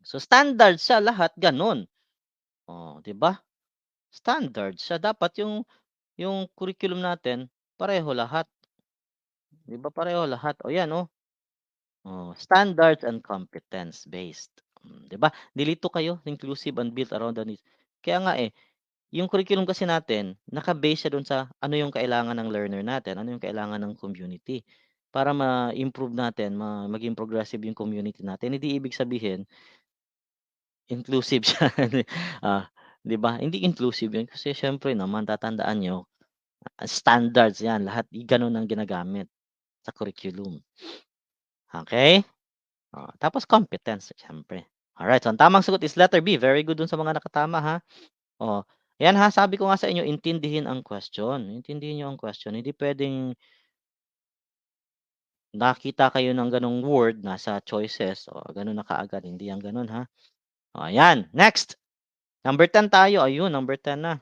So standard siya lahat gano'n. 'Di ba? Standard siya dapat yung curriculum natin pareho lahat. 'Di ba pareho lahat? 'Yan, standards and competence based. 'Di ba? Nilito kayo, inclusive and built around the needs. Kaya nga, yung curriculum kasi natin naka-base siya dun sa ano yung kailangan ng learner natin, ano yung kailangan ng community. Para ma-improve natin, maging progressive yung community natin, hindi ibig sabihin inclusive siya, ah, 'di ba? Hindi inclusive yun kasi siyempre naman tatandaan niyo, standards 'yan, lahat gano'n ang ginagamit sa curriculum. Okey? Tapos competence siyempre. Alright, so ang tamang sagot is letter B. Very good dun sa mga nakatama, ha. Oh, 'yan, ha, sabi ko nga sa inyo intindihin ang question. Intindihin niyo ang question. Hindi puwedeng nakita kayo ng gano'ng word nasa choices, gano'n na kaagad. Hindi 'yan gano'n, ha. Ayan, next. Number 10 tayo. Ayun, number 10 na.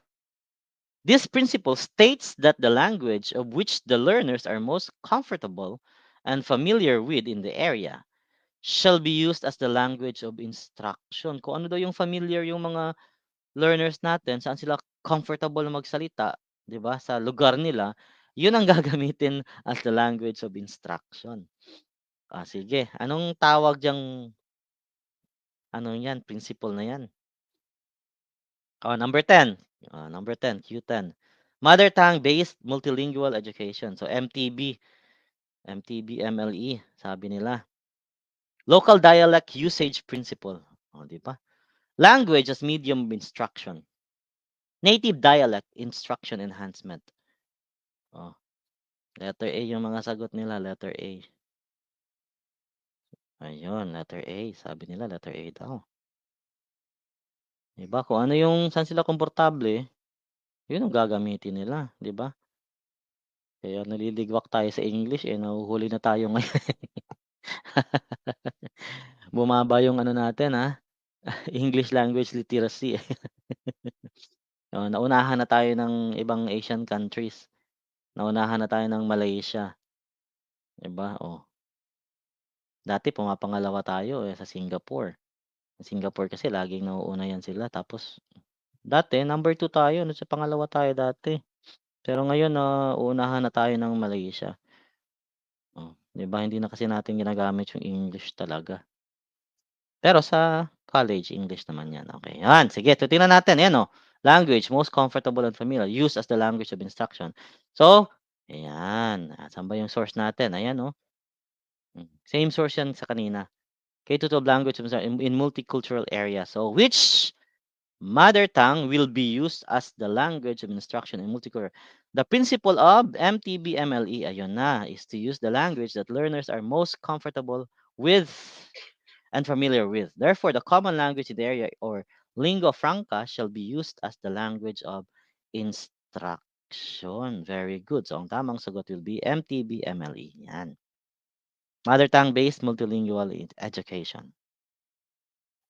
This principle states that the language of which the learners are most comfortable and familiar with in the area shall be used as the language of instruction. Kung ano daw yung familiar yung mga learners natin, saan sila comfortable na magsalita, 'di ba, sa lugar nila, yun ang gagamitin as the language of instruction. Sige, anong tawag diyang ano yan, principle na yan? Number 10. Number 10, Q10. Mother tongue-based multilingual education. So MTB, MTB-MLE, sabi nila. Local dialect usage principle. 'Di ba? Language as medium of instruction. Native dialect instruction enhancement. Letter A yung mga sagot nila, letter A. Ayun, letter A. Sabi nila letter A daw. 'Di ba, kung ano yung saan sila komportable, yun ang gagamitin nila, 'di ba? Kaya naliligwak tayo sa English, eh, nahuhuli na tayo ngayon. Bumaba yung ano natin, English language literacy, eh. Naunahan na tayo ng ibang Asian countries. Naunahan na tayo ng Malaysia, 'di ba? Oh, dati pumapangalawa tayo, eh, sa Singapore. Sa Singapore kasi laging nauuna 'yan sila tapos dati number 2 tayo, nasa pangalawa tayo dati. Pero ngayon nauunahan na tayo ng Malaysia. Oh, 'di ba hindi na kasi natin ginagamit yung English talaga. Pero sa college English naman 'yan, okey. 'Yan, sige titingnan natin, ayan, language most comfortable and familiar, used as the language of instruction. So, ayan, saan ba yung source natin? Ayan, same source 'yan sa kanina. K-12 language in multicultural area. So, which mother tongue will be used as the language of instruction in multicultural? The principle of MTBMLE, ayun na, is to use the language that learners are most comfortable with and familiar with. Therefore, the common language in the area or lingua franca shall be used as the language of instruction. Very good. So, ang tamang sagot will be MTBMLE. Yan. Mother tongue-based multilingual education.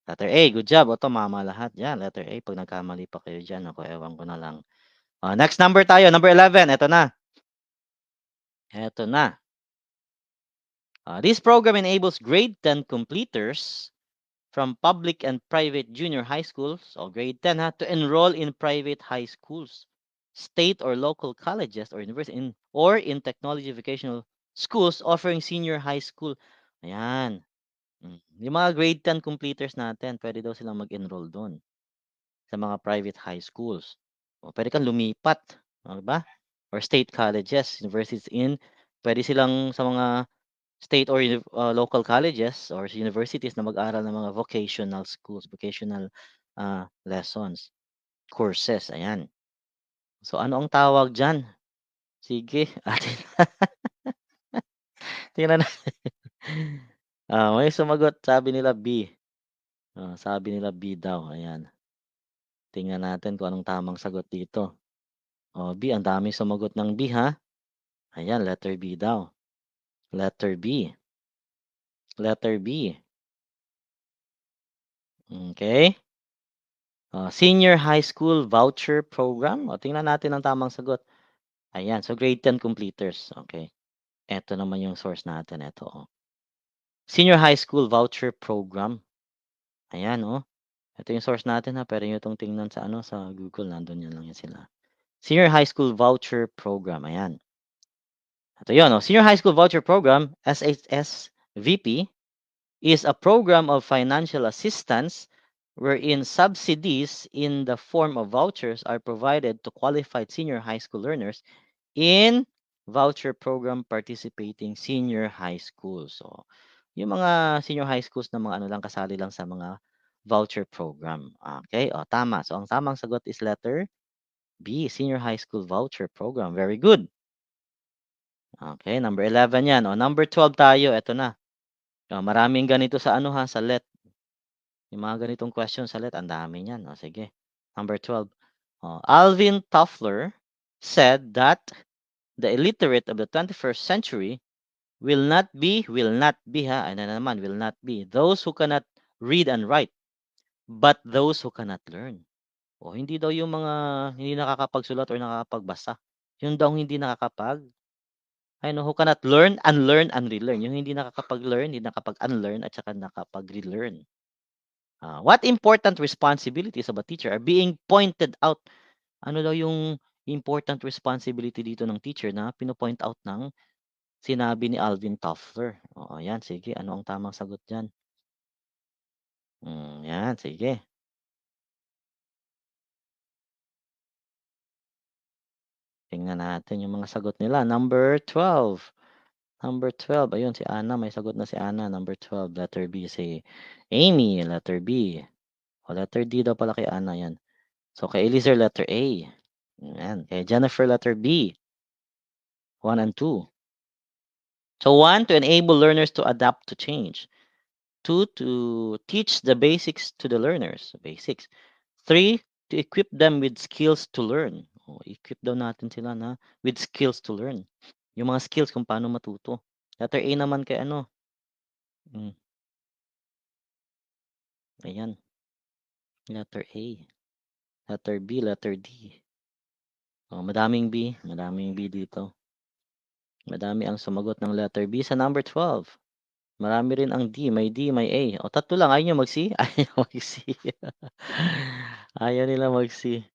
Letter A, good job. O, mama lahat yan. Letter A, pag nagkamali pa kayo dyan, ako, ewan ko na lang. Next number tayo, number 11. Ito na. Ito na. This program enables grade 10 completers from public and private junior high schools, o grade 10 to enroll in private high schools, state or local colleges or university, or in technology vocational schools offering senior high school. Ayan. Yung mga grade 10 completers natin, pwede daw silang mag-enroll doon sa mga private high schools. O pwede kang lumipat, di ba? Or state colleges, universities pwede silang sa mga state or local colleges or universities na mag-aral ng mga vocational schools, vocational lessons, courses, ayan. So ano ang tawag diyan? Sige, atin tingnan natin. May sumagot, sabi nila B. Sabi nila B daw, ayan. Tingnan natin kung anong tamang sagot dito. B, ang daming sumagot ng B, ha? Ayan, letter B daw. Letter B. Letter B. Okay. Senior high school voucher program. Tingnan natin ang tamang sagot. Ayan, so grade 10 completers. Okay. Ito naman yung source natin. Ito. Senior high school voucher program. Ayan, Ito yung source natin, ha. Pero yung itong tingnan sa sa Google, nandun yan lang yan sila. Senior high school voucher program. Ayan. Ito yun, Senior high school voucher program, SHSVP, is a program of financial assistance wherein subsidies in the form of vouchers are provided to qualified senior high school learners in voucher program participating senior high schools. So, yung mga senior high schools na mga lang kasali lang sa mga voucher program. Okay? Tama. So, ang tamang sagot is letter B, senior high school voucher program. Very good. Okay, number 11 yan. Number 12 tayo. Ito na. Maraming ganito sa sa LET. Yung mga ganitong question sa LET, ang dami niyan. Sige. Number 12. Alvin Toffler said that the illiterate of the 21st century will not be, ano na naman, will not be, those who cannot read and write, but those who cannot learn. Hindi daw yung mga hindi nakakapagsulat or nakakapagbasa. Yung daw hindi who cannot learn, unlearn, and relearn. Yung hindi nakakapag-learn, hindi nakapag-unlearn, at saka nakapag-relearn. What important responsibilities of a teacher are being pointed out? Ano daw yung important responsibility dito ng teacher na pino-point out ng sinabi ni Alvin Toffler? Yan, sige. Ano ang tamang sagot dyan? Yan, sige. Tingnan natin yung mga sagot nila. Number 12. Number 12. Ayun, si Ana. May sagot na si Ana. Number 12. Letter B. Si Amy. Letter B. Letter D daw pala kay Ana. Yan. So, kay Eliezer, letter A. Yan. Kay Jennifer, letter B. 1 and 2. So, 1, to enable learners to adapt to change. 2, to teach the basics to the learners, basics. 3, to equip them with skills to learn. Equip daw natin sila na with skills to learn. Yung mga skills kung paano matuto. Letter A naman kay ano, hmm, ayan, letter A. Letter B, letter D. Madaming B dito. Madami ang sumagot ng letter B sa number 12. Marami rin ang D, may D, may A. Tatlo lang, ayaw niyo mag-C? Ayaw mag-C. Ayaw nila mag-C.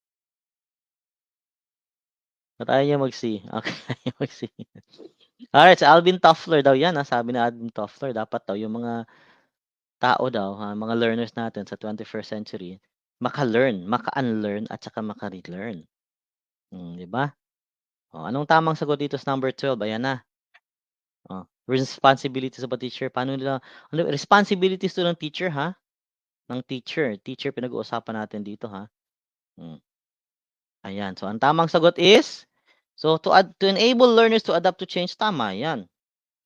Ba't ayaw niya mag-C? Okay, ayaw mag-C. Alright, si Alvin Toffler daw yan, sabi ni Alvin Toffler, dapat daw yung mga tao daw, mga learners natin sa 21st century, maka-learn, maka-unlearn at saka maka-relearn. 'Di ba? Anong tamang sagot dito sa number 12? Ayan na. Responsibilities of a teacher. Paano nila responsibilities to ng teacher, ha? Ng teacher. Teacher pinag-uusapan natin dito, ha? Hmm. Ayan. So, ang tamang sagot is, so to enable learners to adapt to change, tama 'yan.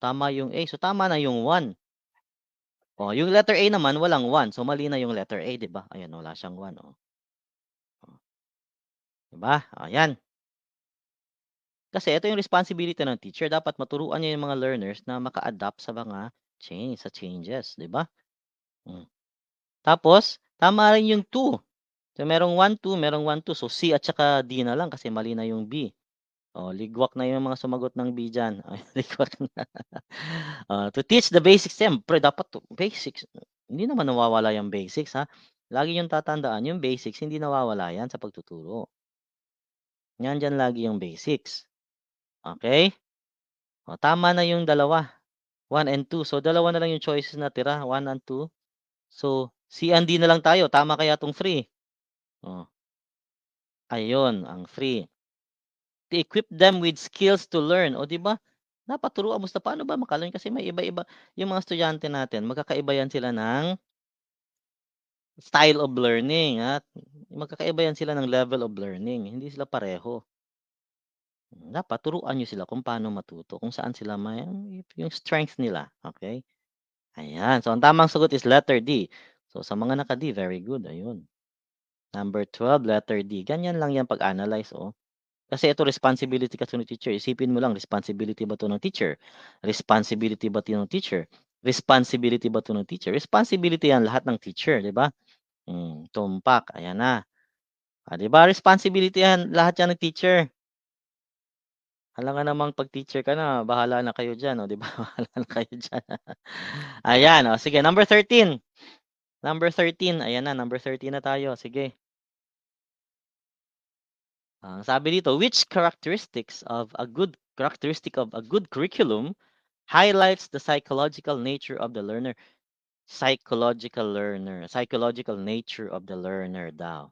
Tama yung A. So, tama na yung 1. Yung letter A naman walang 1. So, mali na yung letter A, 'di ba? Ayan, wala siyang 1, 'Di ba? Ayan. Kasi ito yung responsibility ng teacher. Dapat maturuan niya yung mga learners na maka-adapt sa mga changes, 'di ba? Hmm. Tapos, tama rin yung 2. So, merong 1, 2, merong 1, 2. So, C at saka D na lang kasi mali na yung B. Ligwak na yung mga sumagot ng B diyan. Ligwak na. To teach the basics, siyempre dapat basics. Hindi naman nawawala yung basics, ha. Lagi yung tatandaan, yung basics hindi nawawala yan sa pagtuturo. Nandiyan lagi yung basics. Okay? Tama na yung dalawa, 1 and 2. So, dalawa na lang yung choices na tira, 1 and 2. So, C and D na lang tayo. Tama kaya 'tong 3? Oh, ayun ang 3. To equip them with skills to learn. 'Di ba? Dapat turuan mo sa paano ba maka-learn kasi may iba-iba yung mga estudyante natin, magkakaiba yan sila ng style of learning at magkakaiba yan sila ng level of learning, hindi sila pareho. Dapat turuan niyo sila kung paano matuto, kung saan sila may yung strength nila, okay? Ayan, so ang tamang sagot is letter D. So sa mga naka-D, very good, ayun. Number 12, letter D. Ganyan lang yan pag-analyze, Kasi ito responsibility kasi ng teacher. Isipin mo lang, responsibility ba 'to ng teacher? Responsibility ba 'to ng teacher? Responsibility ba 'to ng teacher? Responsibility yan lahat ng teacher, 'di ba? Tumpak, ayan na. 'Di ba responsibility yan lahat yan ng teacher. Alangan namang 'pag teacher ka na, bahala na kayo diyan, 'di ba? Bahala na kayo diyan. Ayan, sige number 13. Number 13, ayan na, number 13 na tayo, sige. Sabi dito, which characteristic of a good curriculum highlights the psychological nature of the learner? Psychological nature of the learner daw.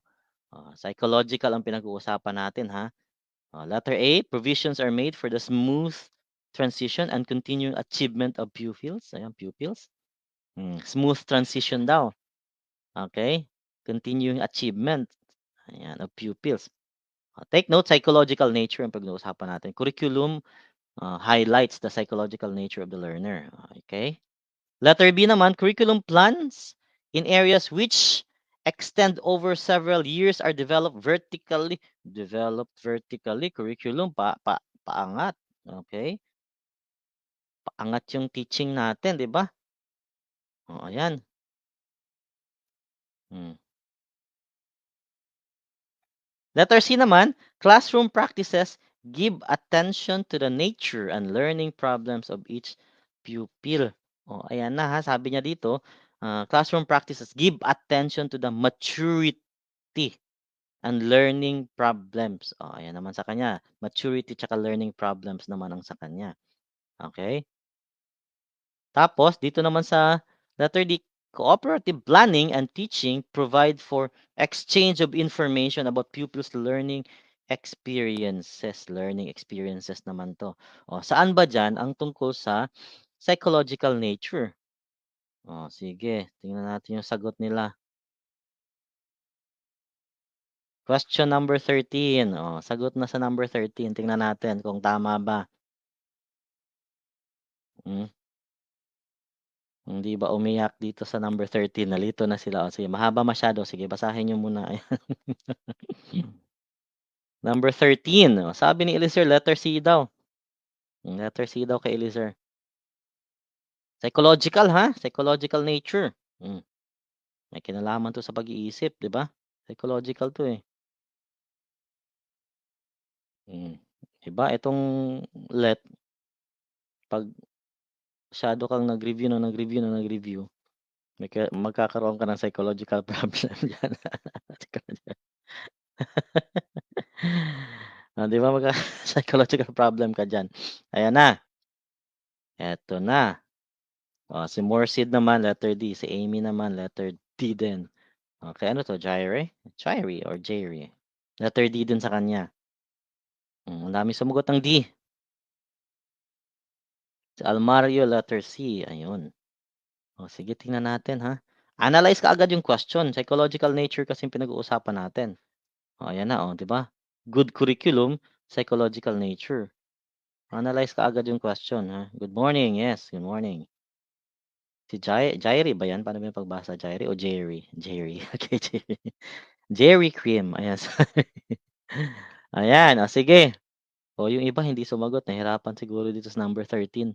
Psychological ang pinag-uusapan natin, ha. Letter A, provisions are made for the smooth transition and continuing achievement of pupils. Ayan, pupils. Smooth transition daw. Okay? Continuing achievement. Ayan, of pupils. Take note, psychological nature ang pag-uusapan natin. Curriculum highlights the psychological nature of the learner. Okay? Letter B naman, curriculum plans in areas which extend over several years are developed vertically. Curriculum, paangat. Okay? Paangat yung teaching natin, di ba? Ayan. Hmm. Letter C naman, classroom practices give attention to the nature and learning problems of each pupil. Ayan na ha, sabi niya dito, classroom practices give attention to the maturity and learning problems. Ayan naman sa kanya, maturity tsaka learning problems naman ang sa kanya. Okay? Tapos dito naman sa letter D, cooperative planning and teaching provide for exchange of information about pupils' learning experiences. Learning experiences naman 'to. Saan ba diyan ang tungkol sa psychological nature? Sige, tingnan natin yung sagot nila. Question number 13. Sagot na sa number 13. Tingnan natin kung tama ba. Hmm. Hindi ba umiyak dito sa number 13, nalito na sila. O sige, mahaba masyado. Sige, basahin niyo muna. Ayan. Number 13. Sabi ni Eliezer, letter C daw. Letter C daw kay Eliezer. Psychological, ha? Psychological nature. May kinalaman to sa pag-iisip, di ba? Psychological to eh. Diba, itong let, pag masyado kang nag-review, magkakaroon ka ng psychological problem diyan. Di ba psychological problem ka diyan. Ayan na. Eto na. Si Morsid naman, letter D. Si Amy naman, letter D din. Okay, ano to? Jaire? Jaire or Jerry? Letter D din sa kanya. Ang dami sumugot ng D. Si Almario, letter C. Ayun. Sige, tingnan natin ha. Analyze ka agad yung question. Psychological nature kasi yung pinag-uusapan natin. Ayan na, 'di ba? Good curriculum, psychological nature. Analyze ka agad yung question, ha. Good morning. Yes, good morning. Si Jairi ba 'yan? Paano ba yung pagbasa? Jairi o Jerry? Jerry. Okay, Jerry. Jerry Cream. Ayan. Ayan, sige. Yung iba hindi sumagot. Nahirapan siguro dito sa number 13.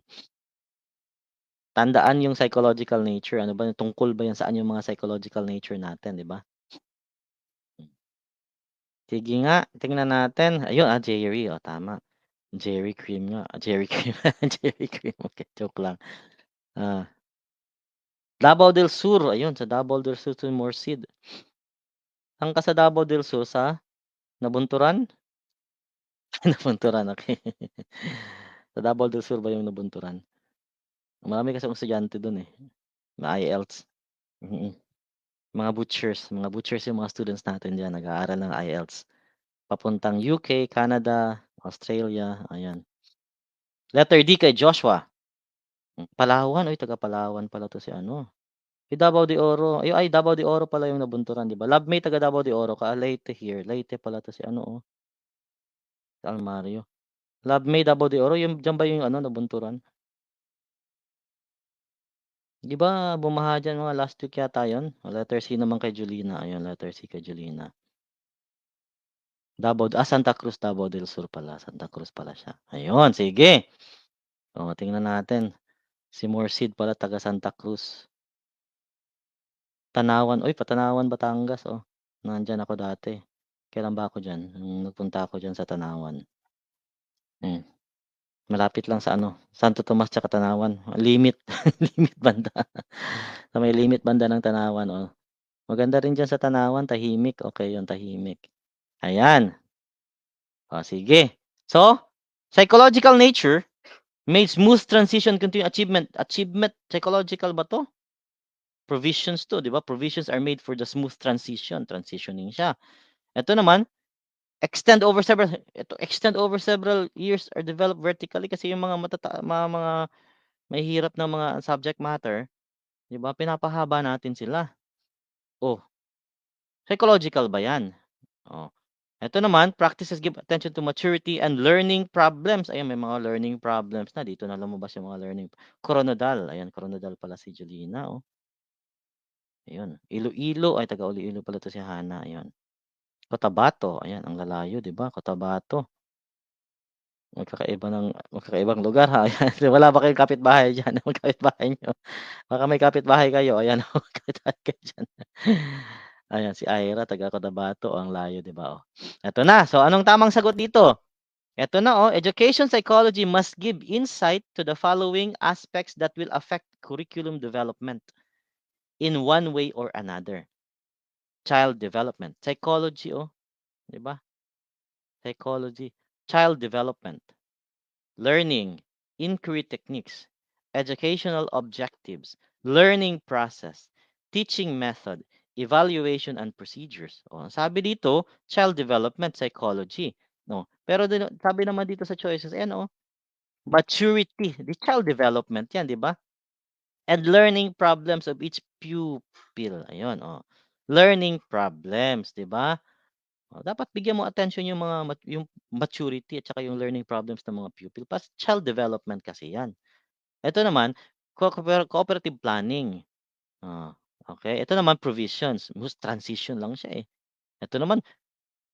Tandaan yung psychological nature. Ano ba, tungkol ba yan saan yung mga psychological nature natin, di ba? Sige nga, tingnan natin. Ayun, Jerry. Tama. Jerry Cream nga. Jerry Cream. Jerry Cream. Okay, joke lang. Davao del Sur. Ayun, sa Davao del Sur to Morsid. Saan ka sa Davao del Sur? Sa Nabunturan? Nabunturan, okay. Sa Davao del Sur ba yung Nabunturan? Marami kasi estudyante dun eh. May IELTS. Mga butchers yung mga students natin diyan, nag-aaral ng IELTS. Papuntang UK, Canada, Australia, ayan. Letter D kay Joshua. Palawan, taga Palawan pala 'to si ano. Davao de Oro, Davao de Oro pala yung Nabunturan, 'di ba? Lovemate taga Davao de Oro ka, Leyte here. Leyte pala 'to si ano, si Almario. Lovemate Davao de Oro, yung diyan ba yung ano Nabunturan? 'Di ba bumaha diyan mga last week yata 'yon? Letter C naman kay Julina, ayun letter C kay Julina. Santa Cruz, Davao del Sur pala, Santa Cruz pala siya. Ayun, sige. Tingnan natin. Si Morsid pala taga Santa Cruz. Tanawan, Patanawan, Batangas, Nandiyan ako dati. Kailan ba ako diyan? Nung nagpunta ako diyan sa Tanawan. Malapit lang sa ano, Santo Tomas tsaka Tanawan. Limit, limit banda. Sa may limit banda ng Tanawan. Maganda rin diyan sa Tanawan, tahimik. Okay 'yun, tahimik. Ayan. Sige. So, psychological nature may smooth transition continue achievement. Achievement, psychological ba 'to? Provisions 'to, 'di ba? Provisions are made for the smooth transition. Transitioning siya. Ito naman, extend over several years or develop vertically kasi yung mga mga mahihirap na mga subject matter, 'di ba? Pinapahaba natin sila. Psychological ba 'yan? Ito naman, practices give attention to maturity and learning problems. Ayan, may mga learning problems na. Dito na lumabas yung mga learning. Coronadal. Ayan, Coronadal pala si Julina. Ayun. Iloilo. Ay, taga Iloilo pala to si Hana. Ayun. Cotabato. Ayan, ang lalayo, di ba? Cotabato. Magkakaibang lugar ha. Ayan. Wala ba kayong kapitbahay dyan? Magkapitbahay nyo. Baka may kapitbahay kayo. Ayan, magkapitbahay kayo dyan. Ayan, si Ira, taga Cotabato. Ang layo, di ba? Ito na. So, anong tamang sagot dito? Ito na, education psychology must give insight to the following aspects that will affect curriculum development in one way or another. Child development. Psychology, di ba? Psychology. Child development. Learning. Inquiry techniques. Educational objectives. Learning process. Teaching method. Evaluation and procedures. Sabi dito, child development psychology. No. Pero sabi naman dito sa choices, maturity, the child development 'yan, 'di ba? And learning problems of each pupil. Ayun, learning problems, 'di ba? Dapat bigyan mo attention yung mga yung maturity at saka yung learning problems ng mga pupil. Child development kasi 'yan. Ito naman, cooperative planning. Oh, okey. Ito naman provisions, transition lang siya, eh. Ito naman,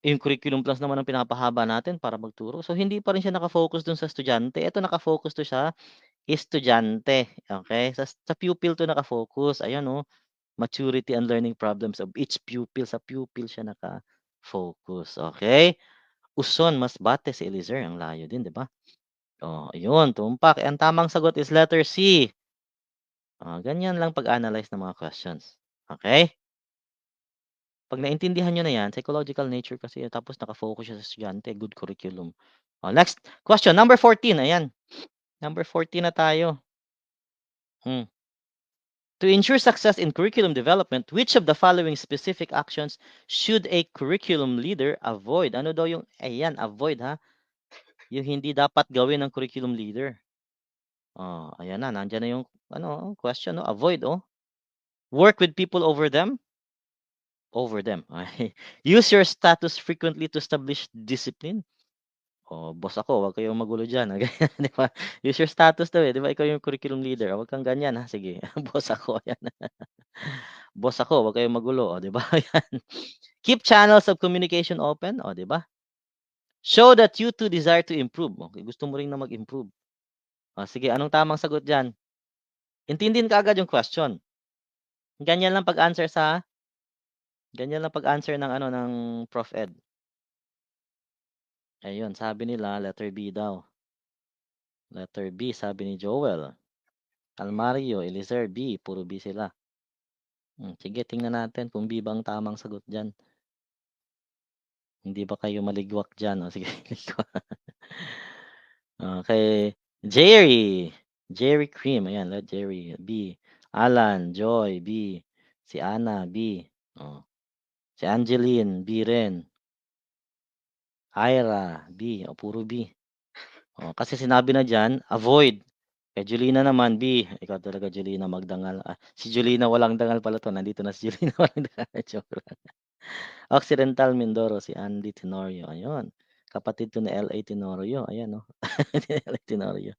yung curriculum plus naman ang pinapahaba natin para magturo. So, hindi pa rin siya naka-focus dun sa estudyante. Ito naka-focus 'to sa estudyante, okey? Sa pupil 'to naka-focus. Ayan, oh, maturity and learning problems of each pupil. Sa pupil siya naka-focus, okey? Uson, Masbate, si Eliezer, ang layo din, 'di ba? Oh, ayun, tumpak. Ang tamang sagot is letter C. Ganyan lang pag-analyze ng mga questions, okey? 'Pag naintindihan niyo na 'yan, psychological nature kasi 'yan tapos naka-focus siya sa estudyante, good curriculum. Next question, number 14, ayan. Number 14 na tayo. Hmm. To ensure success in curriculum development, which of the following specific actions should a curriculum leader avoid? Ano daw yung ayan, avoid, ha, yung hindi dapat gawin ng curriculum leader. Ayan na, nandiyan na yung ano, question 'no, avoid, oh. Work with people over them. Over them, okey. Use your status frequently to establish discipline. Boss ako, wag kayong magulo diyan, ganyan, 'di ba? Use your status daw, eh, 'di ba ikaw yung curriculum leader, wag kang ganyan, ha, sige, boss ako, ayan. Boss ako, wag kayong magulo, 'di ba, ayan. Keep channels of communication open, 'di ba? Show that you too desire to improve, okey, gusto mo rin na mag-improve. Sige, anong tamang sagot diyan? Intindihin kaagad yung question. Ganyan lang pag-answer ganyan lang pag-answer ng ano, ng Prof. Ed. Ayun, sabi nila letter B daw. Letter B sabi ni Joel. Almario, Eliezer, B, puro B sila. Sige tingnan natin kung B ba ang tamang sagot diyan. Hindi ba kayo maligwak diyan? Sige ligwak. Kay Jerry, Jerry Cream, ayan, Jerry, B. Alan, Joy, B. Si Ana, B. Si Angeline, B rin. Ira, B, puro B. Kasi sinabi na diyan, avoid. Kay Julina naman, B. Ikaw talaga Julina magdangal. Si Julina walang dangal pala 'to, nandito na si Julina walang dangal, joke lang. Occidental Mindoro, si Andy Tenorio, ayun. Kapatid 'to ni L.A. Tenorio, ayan, oh. L.A. Tenorio.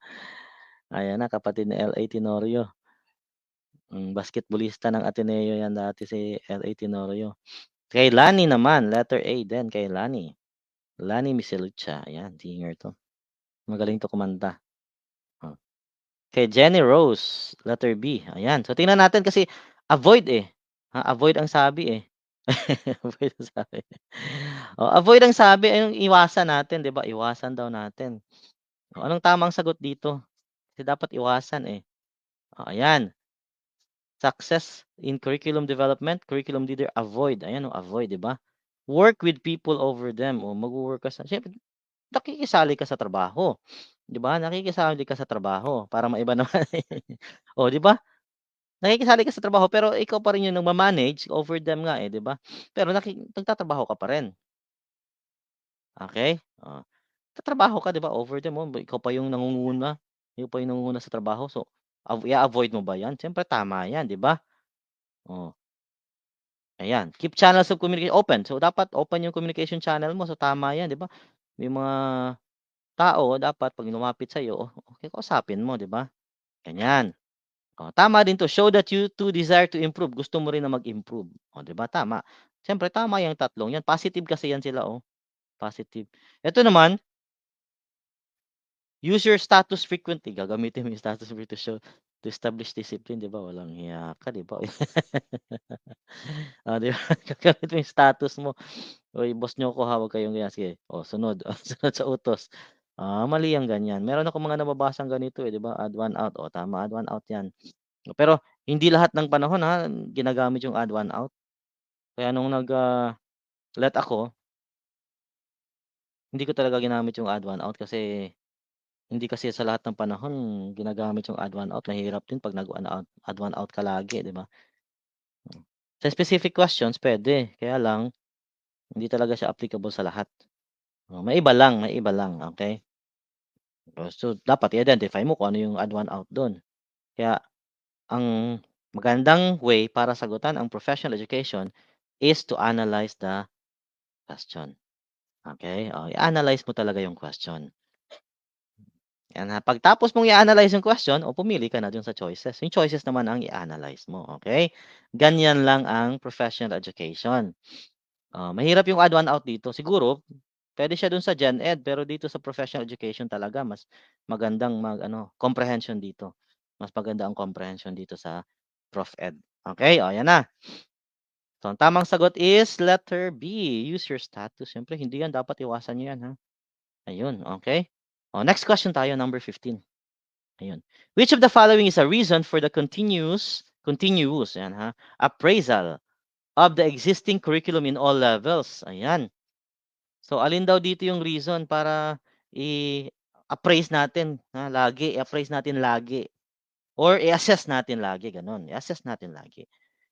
Ayan na, kapatid ni L.A. Tenorio. Basketbolista ng Ateneo 'yan dati si L.A. Tenorio. Kay Lani naman, letter A din kay Lani. Lani Miselucha, ayan, singer 'to. Magaling 'to kumanta. Oh. Kay Jenny Rose, letter B, ayan. So tingnan natin kasi avoid, eh, avoid ang sabi, eh. Avoid ang sabi. Avoid ang sabi ay yung iwasan natin, 'di ba? Iwasan daw natin. Anong tamang sagot dito? Kasi dapat iwasan, eh. Ayan, success in curriculum development, curriculum leader, avoid. Ayan, avoid, 'di ba? Work with people over them, magwo-work ka siyempre nakikisali ka sa trabaho, 'di ba? Nakikisali ka sa trabaho para maiba naman, 'di ba? Nakikisali ka sa trabaho pero ikaw pa rin yung nagma-manage over them nga, eh, 'di ba? Pero nagtatrabaho ka pa rin, okey? Nagtatrabaho ka 'di ba over them, ikaw pa yung nangunguna, ikaw pa yung nangunguna sa trabaho so, i-a-avoid mo ba 'yan? Siyempre tama 'yan, 'di ba? Oh, ayan, keep channels of communication open. So, dapat open yung communication channel mo, so tama 'yan, 'di ba? May mga tao dapat 'pag lumapit sa'yo, okey kausapin mo, 'di ba? Ganyan. Tama din 'to, show that you too desire to improve, gusto mo rin na mag-improve, 'di ba tama. Siyempre tama yang tatlong 'yan, positive kasi 'yan sila, positive. Ito naman, use your status frequently, gagamitin mo yung status frequently to establish discipline, 'di ba, walang hiya ka, 'di ba? 'Di ba, gagamit mo yung status mo, "Uy, boss niyo ako, ha, huwag kayong ganyan." Sige, sunod, sunod sa utos. Mali yang ganyan. Meron akong mga nababasang ganito, eh, 'di ba, add one out, tama, add one out 'yan. Pero hindi lahat ng panahon, ginagamit yung add one out. Kaya nung let ako, hindi ko talaga ginamit yung add one out kasi hindi kasi sa lahat ng panahon ginagamit yung add one out. Mahirap din 'pag nag-one out add one out ka lagi, 'di ba? Sa specific questions puwede, kaya lang hindi talaga siya applicable sa lahat. May iba lang, okey? So, dapat i-identify mo kung ano yung add one out dun. Kaya ang magandang way para sagutan ang professional education is to analyze the question. Okey, i-analyze mo talaga yung question. Yan, ha. Pagtapos mong i-analyze yung question, o pumili ka na dun sa choices. Yung choices naman ang i-analyze mo, okay? Ganyan lang ang professional education. Mahirap yung add one out dito. Siguro, pwede siya dun sa Gen Ed, pero dito sa professional education talaga, mas magandang comprehension dito. Mas maganda ang comprehension dito sa Prof Ed. Okay, o yan na. So, ang tamang sagot is letter B. Use your status. Siyempre, hindi yan. Dapat iwasan nyo yan, ha? Ayun, okay? Next question tayo, number 15. Ayun. Which of the following is a reason for the continuous, yan, ha, appraisal of the existing curriculum in all levels? Ayan. So, alin daw dito yung reason para i-appraise natin, ha, lagi, i-appraise natin lagi, or i-assess natin lagi, ganun. I-assess natin lagi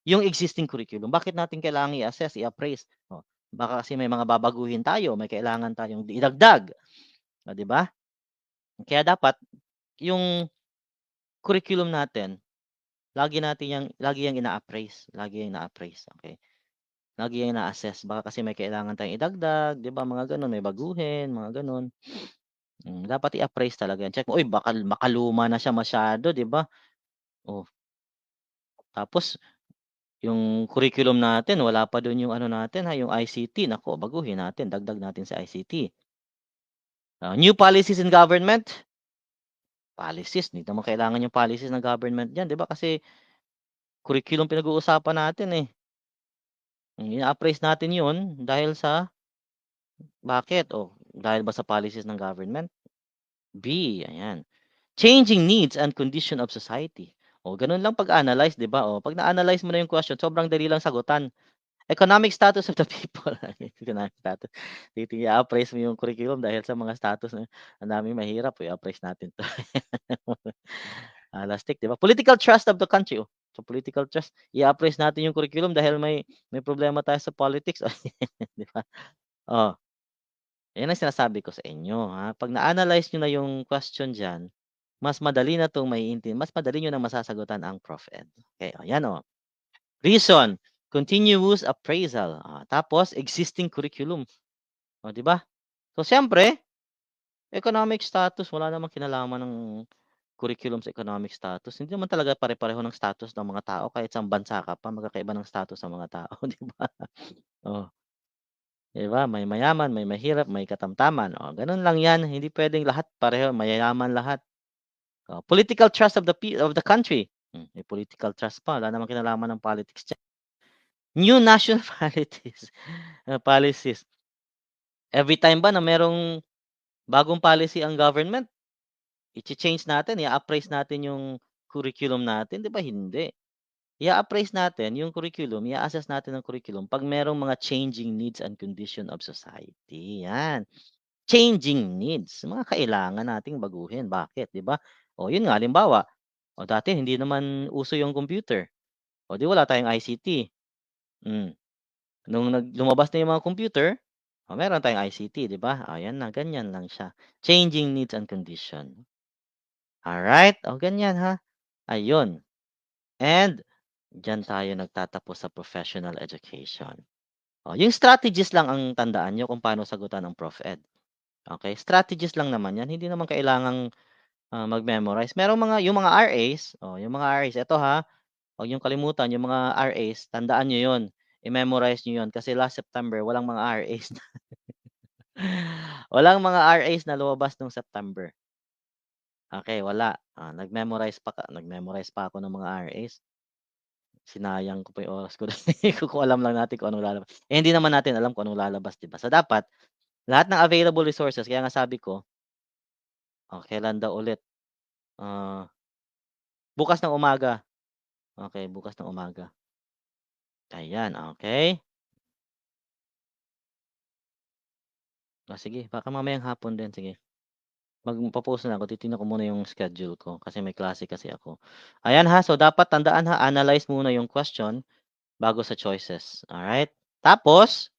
yung existing curriculum. Bakit natin kailangan i-assess, i-appraise? Baka kasi may mga babaguhin tayo, may kailangan tayong idagdag, 'di ba? Kaya dapat yung curriculum natin, lagi yang ina-appraise, lagi yang ina-appraise, okay? Lagi yang ina-assess. Baka kasi may kailangan tayong idagdag, 'di ba, mga gano'n, may baguhin, mga gano'n. Dapat i-appraise talaga yan. Check mo, uy, baka makaluma na siya masyado, 'di ba? Oh, tapos yung curriculum natin wala pa dun yung ano natin, ha, yung ICT. Naku, baguhin natin, dagdag natin sa ICT. New policies in government, policies, hindi naman kailangan yung policies ng government diyan, 'di ba? Kasi curriculum pinag-uusapan natin, eh. Ina-appraise natin 'yun dahil sa bakit? Dahil ba sa policies ng government? B, ayan. Changing needs and condition of society. Gano'n lang pag-analyze, 'di ba? 'Pag na-analyze mo na yung question, sobrang dali lang sagutan. Economic status of the people, economic status. I-appraise mo yung curriculum dahil sa mga status na ang daming mahirap, i-appraise natin 'to. Lastik, 'di ba? Political trust of the country, sa political trust, i-appraise natin yung curriculum dahil may problema tayo sa politics, 'di ba? Oh. Yan ang sinasabi ko sa inyo, ha. 'Pag na-analyze niyo na yung question diyan, mas madali niyo na masasagutan ang Prof Ed. Okay, yan, Reason, continuous appraisal, tapos existing curriculum, 'di ba? So, siyempre economic status, wala namang kinalaman ng curriculum sa economic status. Hindi naman talaga pare-pareho ng status ng mga tao kahit saang bansa ka pa, magkakaiba ng status ng mga tao, 'di ba? Oh. 'Di ba, may mayaman, may mahirap, may katamtaman, gano'n lang 'yan, hindi puwedeng lahat pareho mayayaman lahat. Political trust of the country, may political trust pa, wala namang kinalaman ng politics diyan. New national policies, every time ba na merong bagong policy ang government, iche-change natin, i-a-appraise natin yung curriculum natin, 'di ba, hindi. I-a-appraise natin yung curriculum, i-a-assess natin ang curriculum 'pag merong mga changing needs and condition of society, 'yan. Changing needs, mga kailangan nating baguhin, bakit, 'di ba? Yun nga halimbawa, dati hindi naman uso yung computer, 'di wala tayong ICT. Hmm, nung lumabas na yung mga computer, meron tayong ICT, 'di ba? Ayan na, ganyan lang siya, changing needs and condition. Alright, ganyan, ha, ayun. And diyan tayo nagtatapos sa professional education. Yung strategies lang ang tandaan niyo kung paano sagutan ang Prof Ed, okey? Strategies lang naman 'yan, hindi naman kailangang mag-memorize. Merong yung mga RAs, yung mga RAs, eto, ha, huwag niyong kalimutan yung mga RAs, tandaan niyo 'yun, i-memorize niyo 'yun kasi last September walang mga RAs na walang mga RAs na lumabas nung September. Okey, wala. Nag-memorize pa ako ng mga RAs. Sinayang ko pa yung oras ko kung alam lang natin kung anong lalabas. Hindi naman natin alam kung anong lalabas, 'di ba? So, dapat lahat ng available resources, kaya nga sabi ko, kailan daw ulit, ah, bukas ng umaga. Okey, bukas ng umaga. Ayan, okey. Sige, baka mamayang hapon din, sige. Magpo-post na ako, titingnan ko muna yung schedule ko kasi may klase kasi ako. Ayan, ha, so dapat tandaan, ha, analyze muna yung question bago sa choices, alright? Tapos,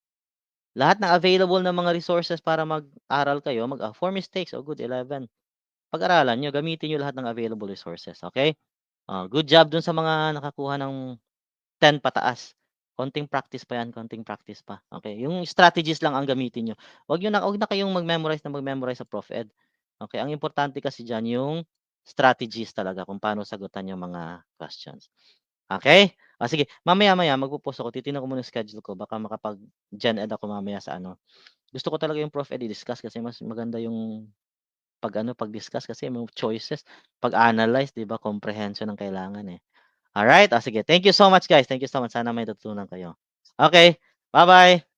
lahat ng available na mga resources para mag-aral kayo, 4 mistakes, good 11. Pag-aralan niyo, gamitin niyo lahat ng available resources, okey? Good job dun sa mga nakakuha ng 10 pataas. Konting practice pa 'yan, konting practice pa, okey? Yung strategies lang ang gamitin niyo. Wag na kayong mag-memorize na mag-memorize sa Prof Ed. Okay, ang importante kasi diyan yung strategies talaga kung paano sagutan yung mga questions. Okay. Sige mamaya-maya magpo-post ako, titignan ko muna yung schedule ko baka makapag-Gen Ed ako mamaya sa ano. Gusto ko talaga yung Prof Ed i-discuss kasi mas maganda yung pag-ano, pag-discuss kasi may choices, pag-analyze 'di ba, comprehension ang kailangan, eh. Alright, sige thank you so much guys, thank you so much sana may natutunan kayo. Okay, bye-bye.